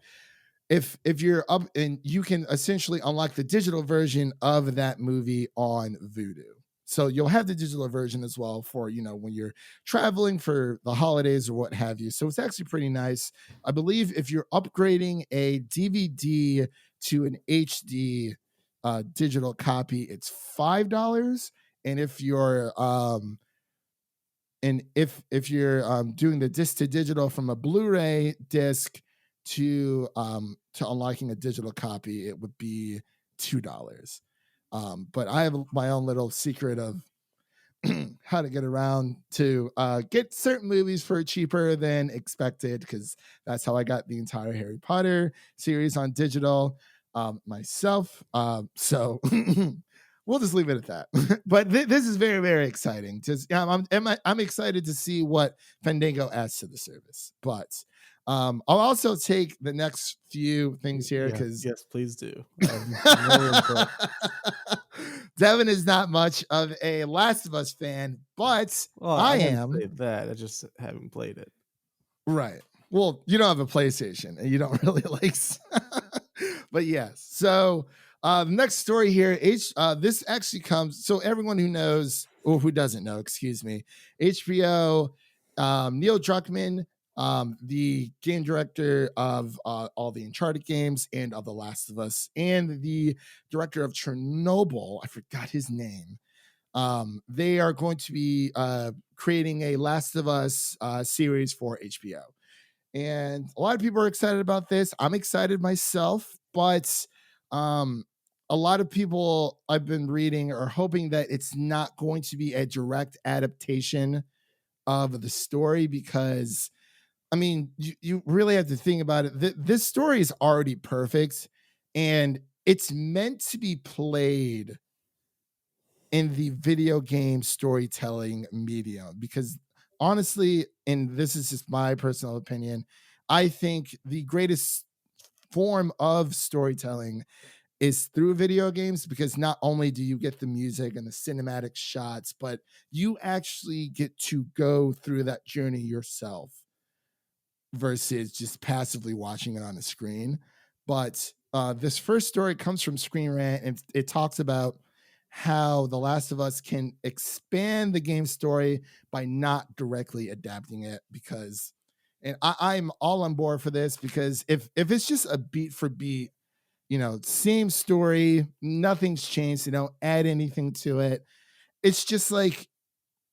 if you're up and you can essentially unlock the digital version of that movie on Vudu. So you'll have the digital version as well for, when you're traveling for the holidays or what have you. So it's actually pretty nice. I believe if you're upgrading a DVD to an HD digital copy, it's $5. And if you're doing the disc to digital from a Blu-ray disc to unlocking a digital copy, it would be $2. But I have my own little secret of how to get around to get certain movies for cheaper than expected, because that's how I got the entire Harry Potter series on digital myself. So we'll just leave it at that. But this is very, very exciting. Just I'm excited to see what Fandango adds to the service. But I'll also take the next few things here Yes, because yes, please do. More input. Devin is not much of a Last of Us fan, but Well, I I wouldn't am. say that. I just haven't played it. Right. Well, you don't have a PlayStation and you don't really like but yes. So the next story here, this actually comes, so everyone who knows or who doesn't know, excuse me, HBO, Neil Druckmann, the game director of all the Uncharted games and of The Last of Us, and the director of Chernobyl, I forgot his name. They are going to be creating a Last of Us series for HBO. And a lot of people are excited about this. I'm excited myself, but um, a lot of people I've been reading are hoping that it's not going to be a direct adaptation of the story because, I mean, you really have to think about it. This story is already perfect and it's meant to be played in the video game storytelling medium because honestly, and this is just my personal opinion, I think the greatest form of storytelling is through video games because not only do you get the music and the cinematic shots, but you actually get to go through that journey yourself versus just passively watching it on a screen. But this first story comes from Screen Rant, and it talks about how The Last of Us can expand the game story by not directly adapting it. Because, and I'm all on board for this because if it's just a beat for beat, same story, nothing's changed, they don't add anything to it. It's just like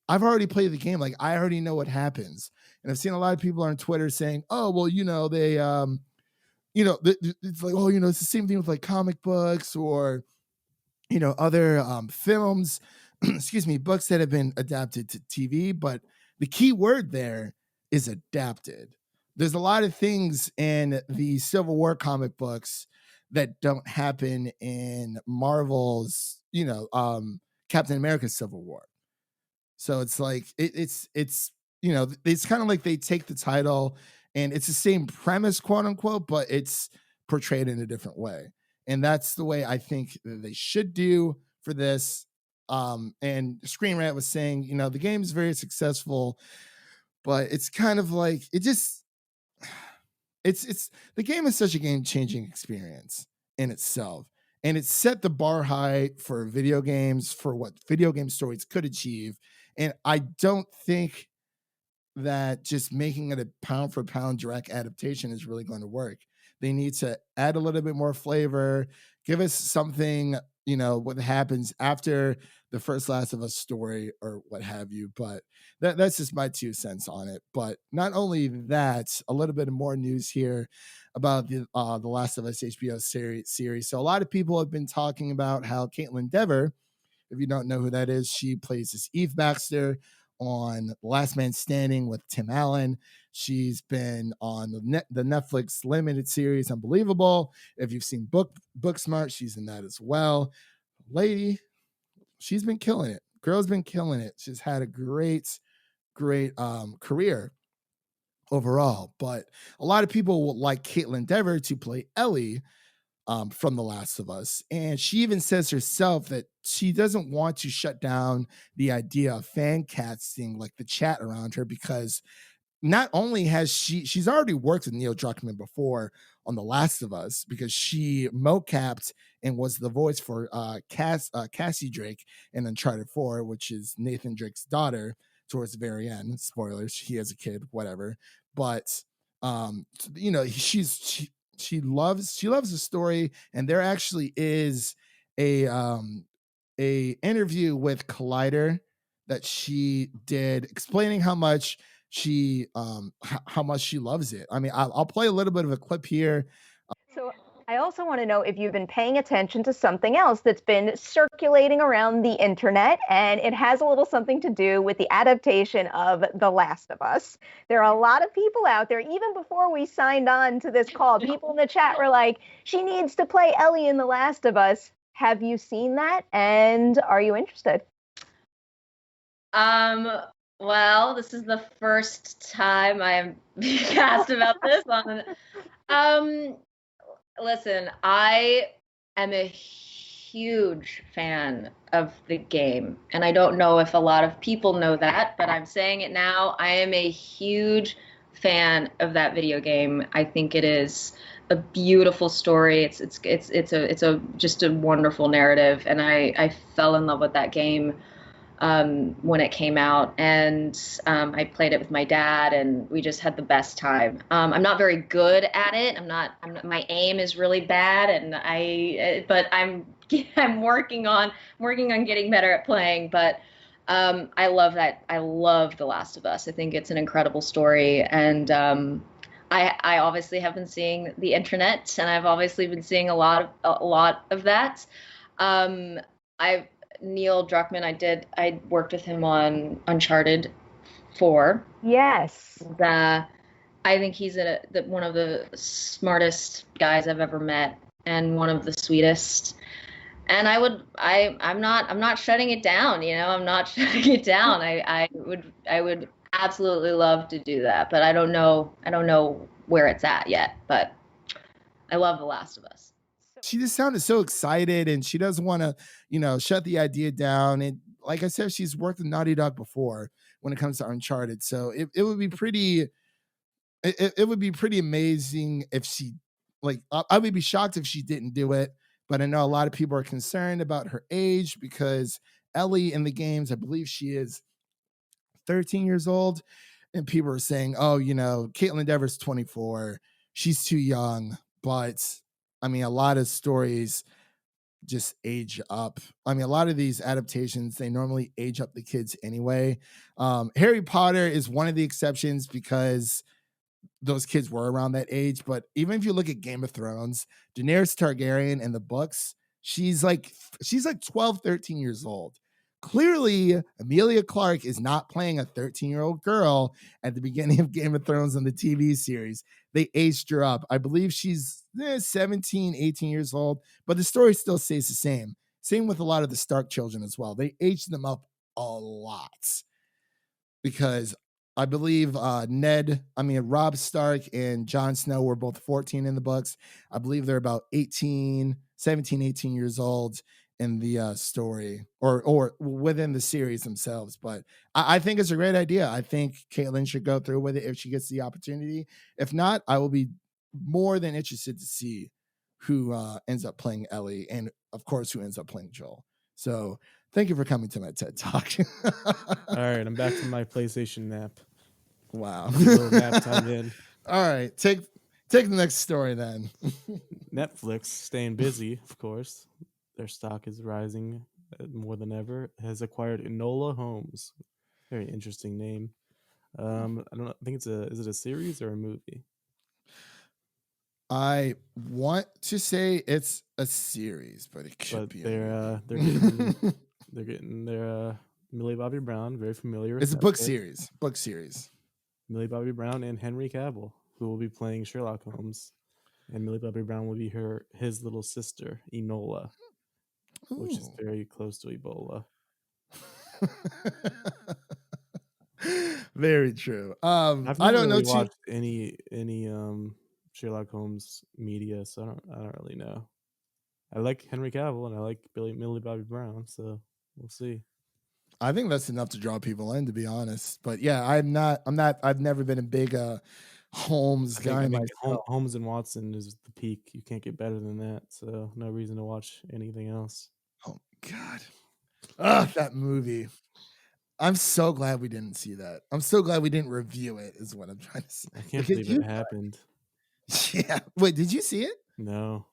I've already played the game. Like I already know what happens. And I've seen a lot of people on Twitter saying, "Oh, well, they it's like, oh, it's the same thing with like comic books or other films, excuse me, books that have been adapted to TV." But the key word there is adapted. There's a lot of things in the Civil War comic books that don't happen in Marvel's, Captain America Civil War. So it's like it's kind of like they take the title and it's the same premise, quote unquote, but it's portrayed in a different way. And that's the way I think that they should do for this. And Screen Rant was saying, the game is very successful, but it's kind of like it just it's the game is such a game-changing experience in itself. And it set the bar high for video games for what video game stories could achieve. And I don't think that just making it a pound for pound direct adaptation is really going to work. They need to add a little bit more flavor, give us something, what happens after the first Last of Us story or what have you. But that's just my 2 cents on it. But not only that, a little bit of more news here about the Last of Us HBO series. So a lot of people have been talking about how Caitlin Dever, if you don't know who that is, she plays this Eve Baxter on Last Man Standing with Tim Allen. She's been on the Netflix limited series Unbelievable. If you've seen Booksmart, she's in that as well. Lady, she's been killing it. Girl's been killing it. She's had a great career overall. But a lot of people would like Caitlin Dever to play Ellie from The Last of Us. And she even says herself that she doesn't want to shut down the idea of fan casting, like the chat around her, because not only has she's already worked with Neil Druckmann before on The Last of Us because she mocapped and was the voice for Cassie Drake in Uncharted 4, which is Nathan Drake's daughter towards the very end. Spoilers, he has a kid, whatever. But you know, she loves the story, and there actually is a interview with Collider that she did explaining how much how much she loves it. I mean, I'll play a little bit of a clip here. So I also want to know if you've been paying attention to something else that's been circulating around the internet, and it has a little something to do with the adaptation of The Last of Us. There are a lot of people out there, even before we signed on to this call, people in the chat were like, she needs to play Ellie in The Last of Us. Have you seen that? And are you interested? Well, this is the first time I'm being asked about this on. Listen, I am a huge fan of the game, and I don't know if a lot of people know that, but I'm saying it now. I am a huge fan of that video game. I think it is a beautiful story. It's a just a wonderful narrative, and I fell in love with that game when it came out, and I played it with my dad, and we just had the best time. I'm not very good at it. My aim is really bad, and but I'm working on getting better at playing. But I love that. I love The Last of Us. I think it's an incredible story, and I obviously have been seeing the internet, and I've obviously been seeing a lot of that. Neil Druckmann, I worked with him on Uncharted 4. Yes. I think he's one of the smartest guys I've ever met, and one of the sweetest. And I'm not shutting it down, you know. I'm not shutting it down. I would absolutely love to do that, but I don't know where it's at yet. But I love The Last of Us. She just sounded so excited, and she doesn't want to, you know, shut the idea down. And like I said, she's worked with Naughty Dog before when it comes to Uncharted, so it would be pretty. It would be pretty amazing if she, like, I would be shocked if she didn't do it. But I know a lot of people are concerned about her age because Ellie in the games, I believe she is 13 years old, and people are saying, "Oh, you know, Caitlin Dever's 24, she's too young." But I mean, a lot of stories just age up. I mean, a lot of these adaptations, they normally age up the kids anyway. Harry Potter is one of the exceptions because those kids were around that age. But even if you look at Game of Thrones, Daenerys Targaryen in the books, she's like 12, 13 years old. Clearly, Emilia Clarke is not playing a 13-year-old girl at the beginning of Game of Thrones on the TV series. They aged her up. I believe she's 17, 18 years old, but the story still stays the same. Same with a lot of the Stark children as well. They aged them up a lot because I believe Robb Stark and Jon Snow were both 14 in the books. I believe they're about 18 years old in the story or within the series themselves. But I think it's a great idea. I think Caitlin should go through with it if she gets the opportunity. If not, I will be more than interested to see who ends up playing Ellie, and of course who ends up playing Joel. So thank you for coming to my TED Talk. All right, I'm back to my PlayStation nap. Wow. Little nap time in. All right, take the next story then. Netflix, staying busy, of course. Their stock is rising more than ever. Has acquired Enola Holmes. Very interesting name. I don't know. I think is it a series or a movie? I want to say it's a series, but it could be. They're getting their Millie Bobby Brown, very familiar. It's a book series. Book series. Millie Bobby Brown and Henry Cavill, who will be playing Sherlock Holmes, and Millie Bobby Brown will be his little sister Enola, which is very close to Ebola. Very true. I've I never don't really know watched any Sherlock Holmes media, so I don't really know. I like Henry Cavill and I like Millie Bobby Brown, so we'll see. I think that's enough to draw people in, to be honest. But yeah, I've never been a big Holmes guy myself. Holmes and Watson is the peak. You can't get better than that. So no reason to watch anything else. Oh God. Ugh, that movie. I'm so glad we didn't see that. I'm so glad we didn't review it, is what I'm trying to say. I can't Because believe it happened. Yeah. Wait, did you see it? No.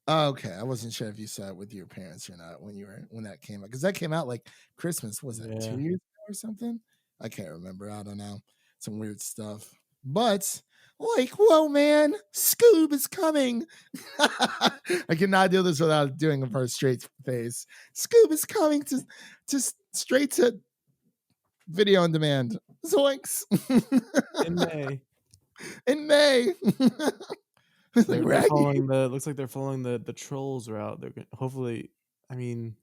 Oh, okay. I wasn't sure if you saw it with your parents or not when that came out. Because that came out like Christmas. Was that 2 years ago or something? I can't remember. I don't know. Some weird stuff. But like, whoa, man, Scoob is coming. I cannot do this without doing a first straight face. Scoob is coming to straight to video on demand. Zoinks. In May. In May. Looks like they're following the Trolls route. They're hopefully. I mean,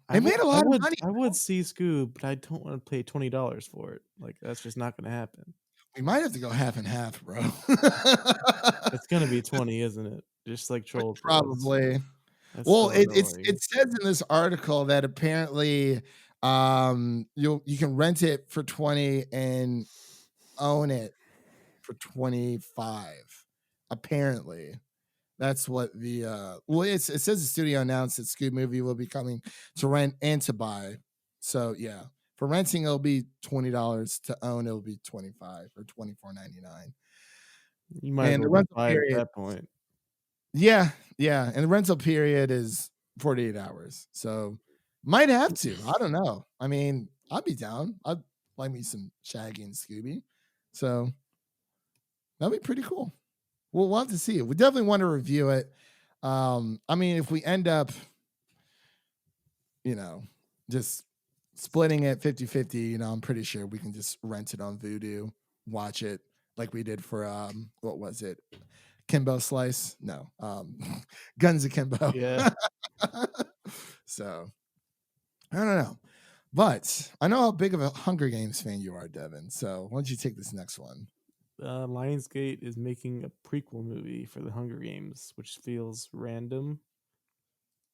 they made a lot of money. I would see Scoob, but I don't want to pay $20 for it. Like that's just not going to happen. We might have to go half and half, bro. It's going to be 20, isn't it? Just like Trolls. Probably. Well, it says in this article that apparently you can rent it for 20 and own it for 25. Apparently. That's what the it says the studio announced that Scoob movie will be coming to rent and to buy. So yeah, for renting it'll be $20. To own it'll be $25 or $24.99. You might as well buy it at that point. Yeah, and the rental period is 48 hours. So might have to. I don't know. I mean, I'd be down. I'd like me some Shaggy and Scooby. So that'd be pretty cool. We'll have to see it. We definitely want to review it. I mean, if we end up, just splitting it 50-50, I'm pretty sure we can just rent it on Vudu, watch it like we did for, what was it? Kimbo Slice? No. Guns Akimbo. Yeah. So, I don't know. But I know how big of a Hunger Games fan you are, Devin. So why don't you take this next one? Lionsgate is making a prequel movie for the Hunger Games, which feels random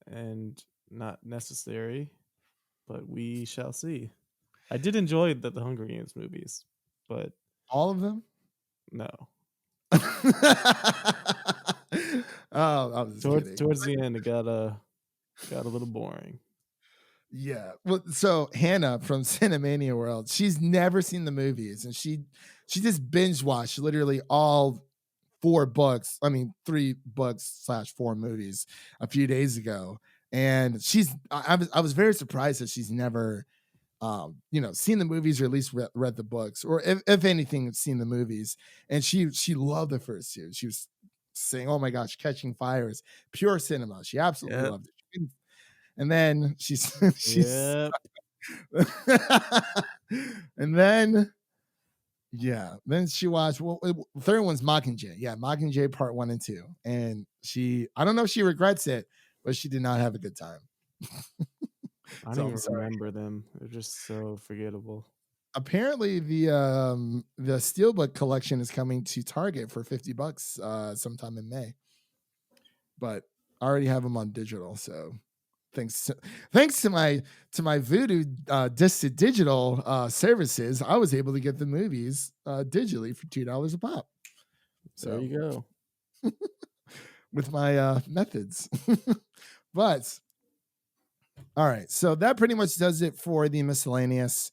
and not necessary, but we shall see. I did enjoy the Hunger Games movies, but all of them? No. I was towards the end, it got a little boring. Yeah. Well, so Hannah from Cinemania World, she's never seen the movies, and she just binge watched literally all 3 books / 4 movies a few days ago. And I was very surprised that she's never seen the movies, or at least read the books, or if anything, seen the movies. And she loved the first series. She was saying, "Oh my gosh, Catching Fire is pure cinema." She absolutely loved it. And then she's yep. And then she watched. Well, the third one's Mockingjay. Yeah, Mockingjay Part 1 and 2. And I don't know if she regrets it, but she did not have a good time. I don't even remember them. They're just so forgettable. Apparently, the Steelbook collection is coming to Target for $50 sometime in May. But I already have them on digital, so thanks to my Vudu disc to digital services, I was able to get the movies digitally for $2 a pop. So there you go. With my methods. But all right, so that pretty much does it for the miscellaneous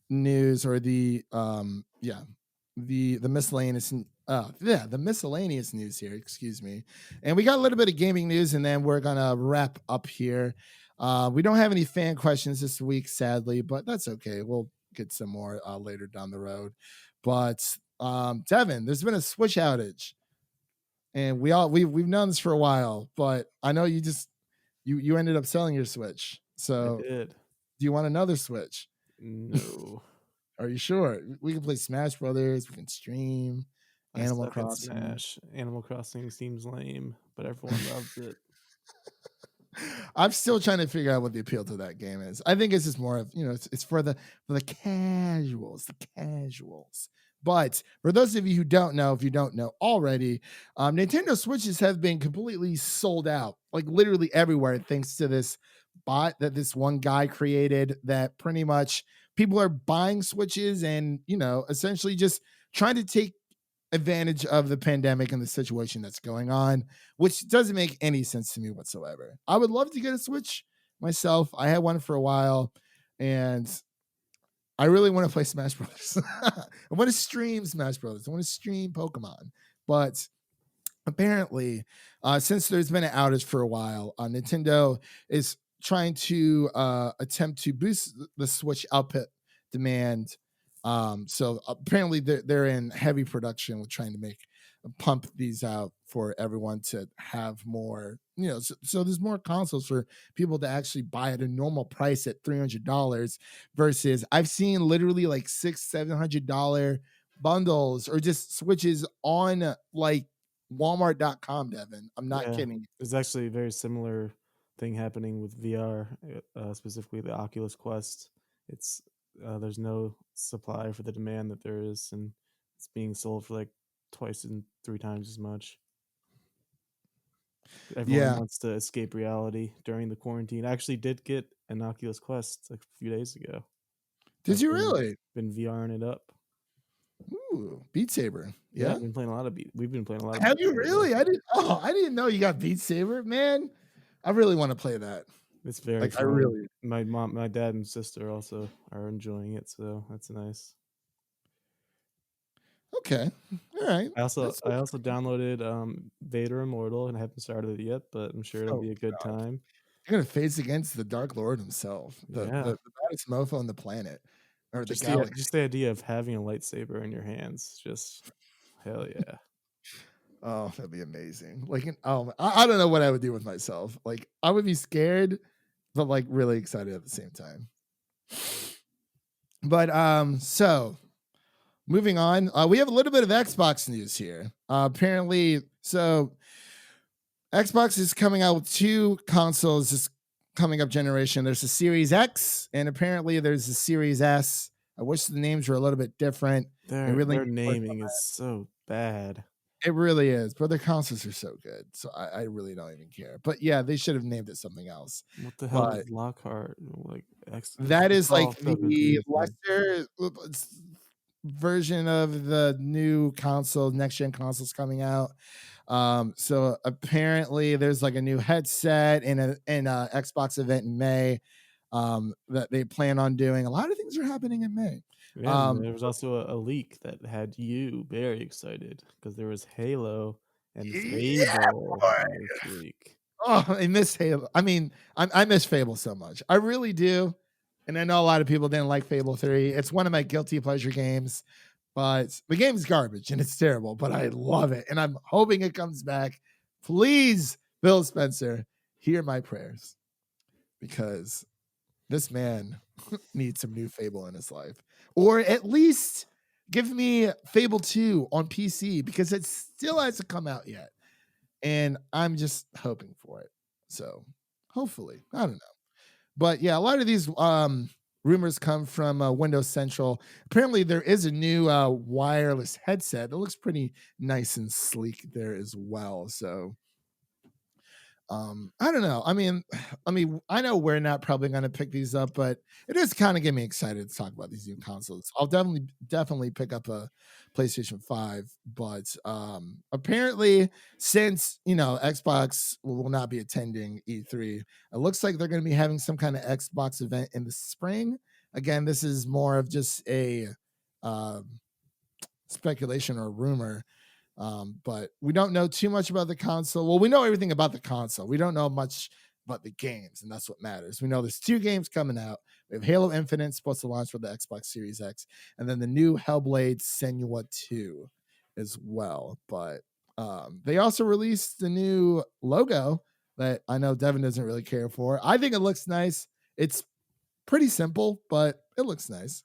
news, or the miscellaneous the miscellaneous news here, excuse me. And we got a little bit of gaming news, and then we're gonna wrap up here. We don't have any fan questions this week, sadly, but that's okay. We'll get some more later down the road. But Devin, there's been a Switch outage, and we've known this for a while, but I know you ended up selling your Switch. So I did. Do you want another Switch? No. Are you sure? We can play Smash Brothers. We can stream Animal Crossing. Smash. Animal Crossing seems lame, but everyone loves it. I'm still trying to figure out what the appeal to that game is. I think it's just more of, it's for the casuals, But for those of you who don't know, if you don't know already, Nintendo Switches have been completely sold out, like literally everywhere, thanks to this bot that this one guy created that pretty much people are buying Switches and, essentially just trying to take advantage of the pandemic and the situation that's going on, which doesn't make any sense to me whatsoever. I would love to get a Switch myself. I had one for a while, and I really want to play Smash Brothers. I want to stream Smash Brothers. I want to stream Pokemon. But apparently, since there's been an outage for a while, Nintendo is trying to attempt to boost the Switch output demand. So apparently they're in heavy production with trying to pump these out for everyone to have more, so there's more consoles for people to actually buy at a normal price at $300 versus I've seen literally like $600-700 bundles or just Switches on like Walmart.com, Devin. I'm not kidding. There's actually a very similar thing happening with VR, specifically the Oculus Quest. It's there's no supply for the demand that there is, and it's being sold for like twice and 3 times as much. Everyone wants to escape reality during the quarantine. I actually did get an Oculus Quest a few days ago. Did you really? Been VRing it up. Ooh, Beat Saber. Yeah, I've been playing a lot of We've been playing a lot of Have you really? I didn't know you got Beat Saber, man. I really want to play that. It's very fun. My mom, my dad and sister also are enjoying it, so that's nice. Okay. All right. I also downloaded Vader Immortal, and I haven't started it yet, but I'm sure it'll be a good time. You're gonna face against the Dark Lord himself, the baddest mofo on the planet, or the galaxy. Just the idea of having a lightsaber in your hands, just hell yeah. Oh, that'd be amazing. Like, I don't know what I would do with myself. Like, I would be scared, but like really excited at the same time. But so moving on, we have a little bit of Xbox news here. Apparently, so Xbox is coming out with 2 consoles this coming up generation. There's a Series X, and apparently there's a Series S. I wish the names were a little bit different. Their naming is so bad. It really is, but their consoles are so good, so I really don't even care. But yeah, they should have named it something else. What the hell is Lockhart? Like that is like the lesser version of the new console, next gen consoles coming out. So apparently there's like a new headset in a Xbox event in May that they plan on doing. A lot of things are happening in May. Yeah, there was also a leak that had you very excited because there was Halo and Fable this week. Oh, I miss Halo. I mean, I miss Fable so much. I really do. And I know a lot of people didn't like Fable 3. It's one of my guilty pleasure games, but the game's garbage and it's terrible, but I love it. And I'm hoping it comes back. Please, Phil Spencer, hear my prayers because this man needs some new Fable in his life. Or at least give me Fable 2 on PC because it still hasn't come out yet. And I'm just hoping for it. So hopefully, I don't know. But yeah, a lot of these rumors come from Windows Central. Apparently, there is a new wireless headset that looks pretty nice and sleek there as well. So I don't know. I mean, I know we're not probably going to pick these up, but it is kind of getting me excited to talk about these new consoles. I'll definitely pick up a PlayStation 5, but apparently since, Xbox will not be attending E3, it looks like they're going to be having some kind of Xbox event in the spring. Again, this is more of just a speculation or rumor. But we don't know too much about the console. Well, we know everything about the console. We don't know much about the games, and that's what matters. We know there's 2 games coming out. We have Halo Infinite supposed to launch for the Xbox Series X, and then the new Hellblade Senua 2 as well. But they also released the new logo that I know Devin doesn't really care for. I think it looks nice. It's pretty simple, but it looks nice.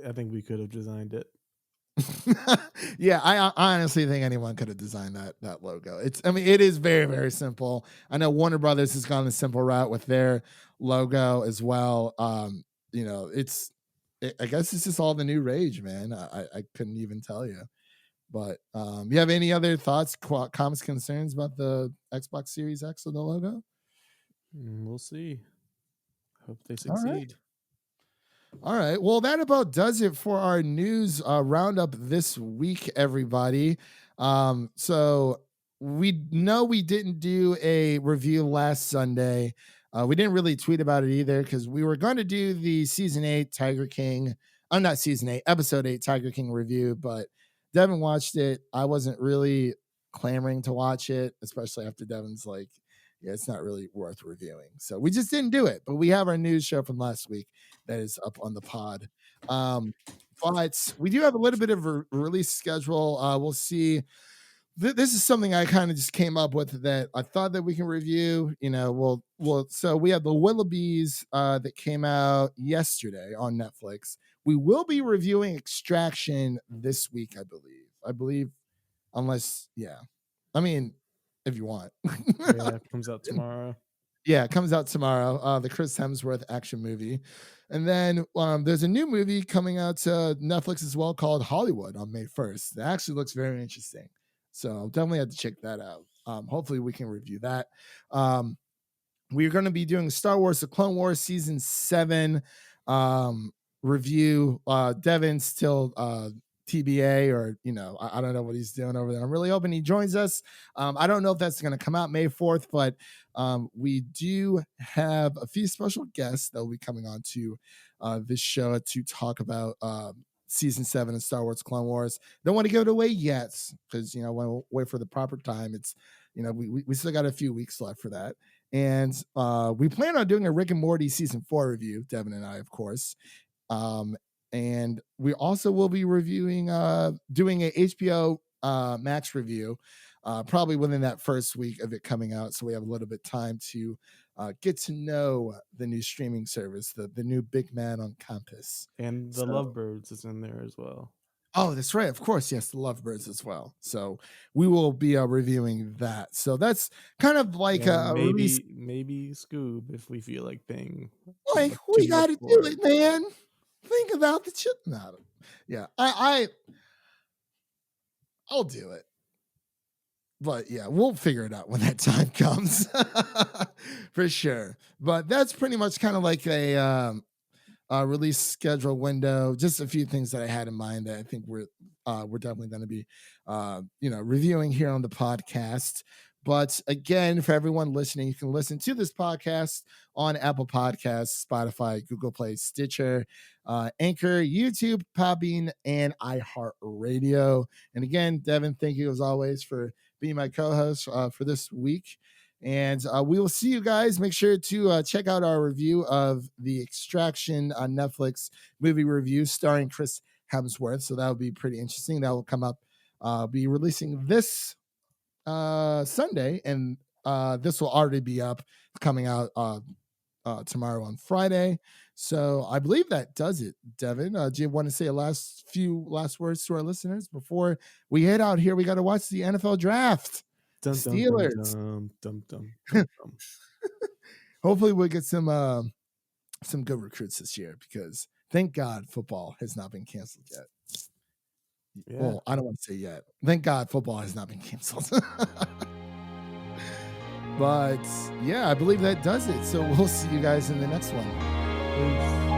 I think we could have designed it. Yeah, I honestly think anyone could have designed that logo. It is very, very simple. I know Warner Brothers has gone the simple route with their logo as well. I guess it's just all the new rage, man. I couldn't even tell you. But you have any other thoughts, comments, concerns about the Xbox Series X or the logo? We'll see. Hope they All right. succeed. All right. Well, that about does it for our news roundup this week, everybody. So we know we didn't do a review last Sunday. We didn't really tweet about it either because we were going to do the season 8 Tiger King. I'm not season 8, episode 8 Tiger King review, but Devin watched it. I wasn't really clamoring to watch it, especially after Devin's like, yeah, it's not really worth reviewing. So we just didn't do it. But we have our news show from last week that is up on the pod. But we do have a little bit of a release schedule. We'll see. This is something I kind of just came up with that I thought that we can review. You know, so we have the Willoughbys that came out yesterday on Netflix. We will be reviewing Extraction this week, I believe, unless, yeah. I mean, if you want. Yeah, it comes out tomorrow. Yeah, it comes out tomorrow. The Chris Hemsworth action movie. And then there's a new movie coming out to Netflix as well called Hollywood on May 1st. It actually looks very interesting. So I'll definitely have to check that out. Hopefully we can review that. We're going to be doing Star Wars: The Clone Wars Season 7 review. Devin's still TBA, or I don't know what he's doing over there. I'm really hoping he joins us. I don't know if that's going to come out May 4th, but we do have a few special guests that will be coming on to this show to talk about Season 7 of Star Wars: Clone Wars. Don't want to give it away yet because we'll wait for the proper time. It's we still got a few weeks left for that. And we plan on doing a Rick and Morty Season 4 review, Devin and I, of course. And we also will be reviewing, doing a HBO Max review, probably within that first week of it coming out. So we have a little bit time to get to know the new streaming service, the new big man on campus. And the Lovebirds is in there as well. Oh, that's right. Of course. Yes, the Lovebirds as well. So we will be reviewing that. So that's kind of like maybe Scoob if we feel like paying. Like, we got to do it, man. Think about the chip. No, yeah, I'll do it. But yeah, we'll figure it out when that time comes for sure. But that's pretty much kind of like a release schedule window. Just a few things that I had in mind that I think we're definitely going to be reviewing here on the podcast. But again, for everyone listening, you can listen to this podcast on Apple Podcasts, Spotify, Google Play, Stitcher, Anchor, YouTube, Podbean, and iHeartRadio. And again, Devin, thank you as always for being my co-host for this week. And we will see you guys. Make sure to check out our review of the Extraction on Netflix movie review starring Chris Hemsworth. So that will be pretty interesting. That will come up, be releasing this Sunday, and this will already be up, coming out tomorrow on Friday. So I believe that does it. Devin, do you want to say a last words to our listeners before we head out here? We got to watch the NFL draft. Steelers. Hopefully we'll get some good recruits this year, because thank God football has not been canceled yet. Yeah. Well, I don't want to say yet. Thank God football has not been canceled. But yeah, I believe that does it. So we'll see you guys in the next one. Peace.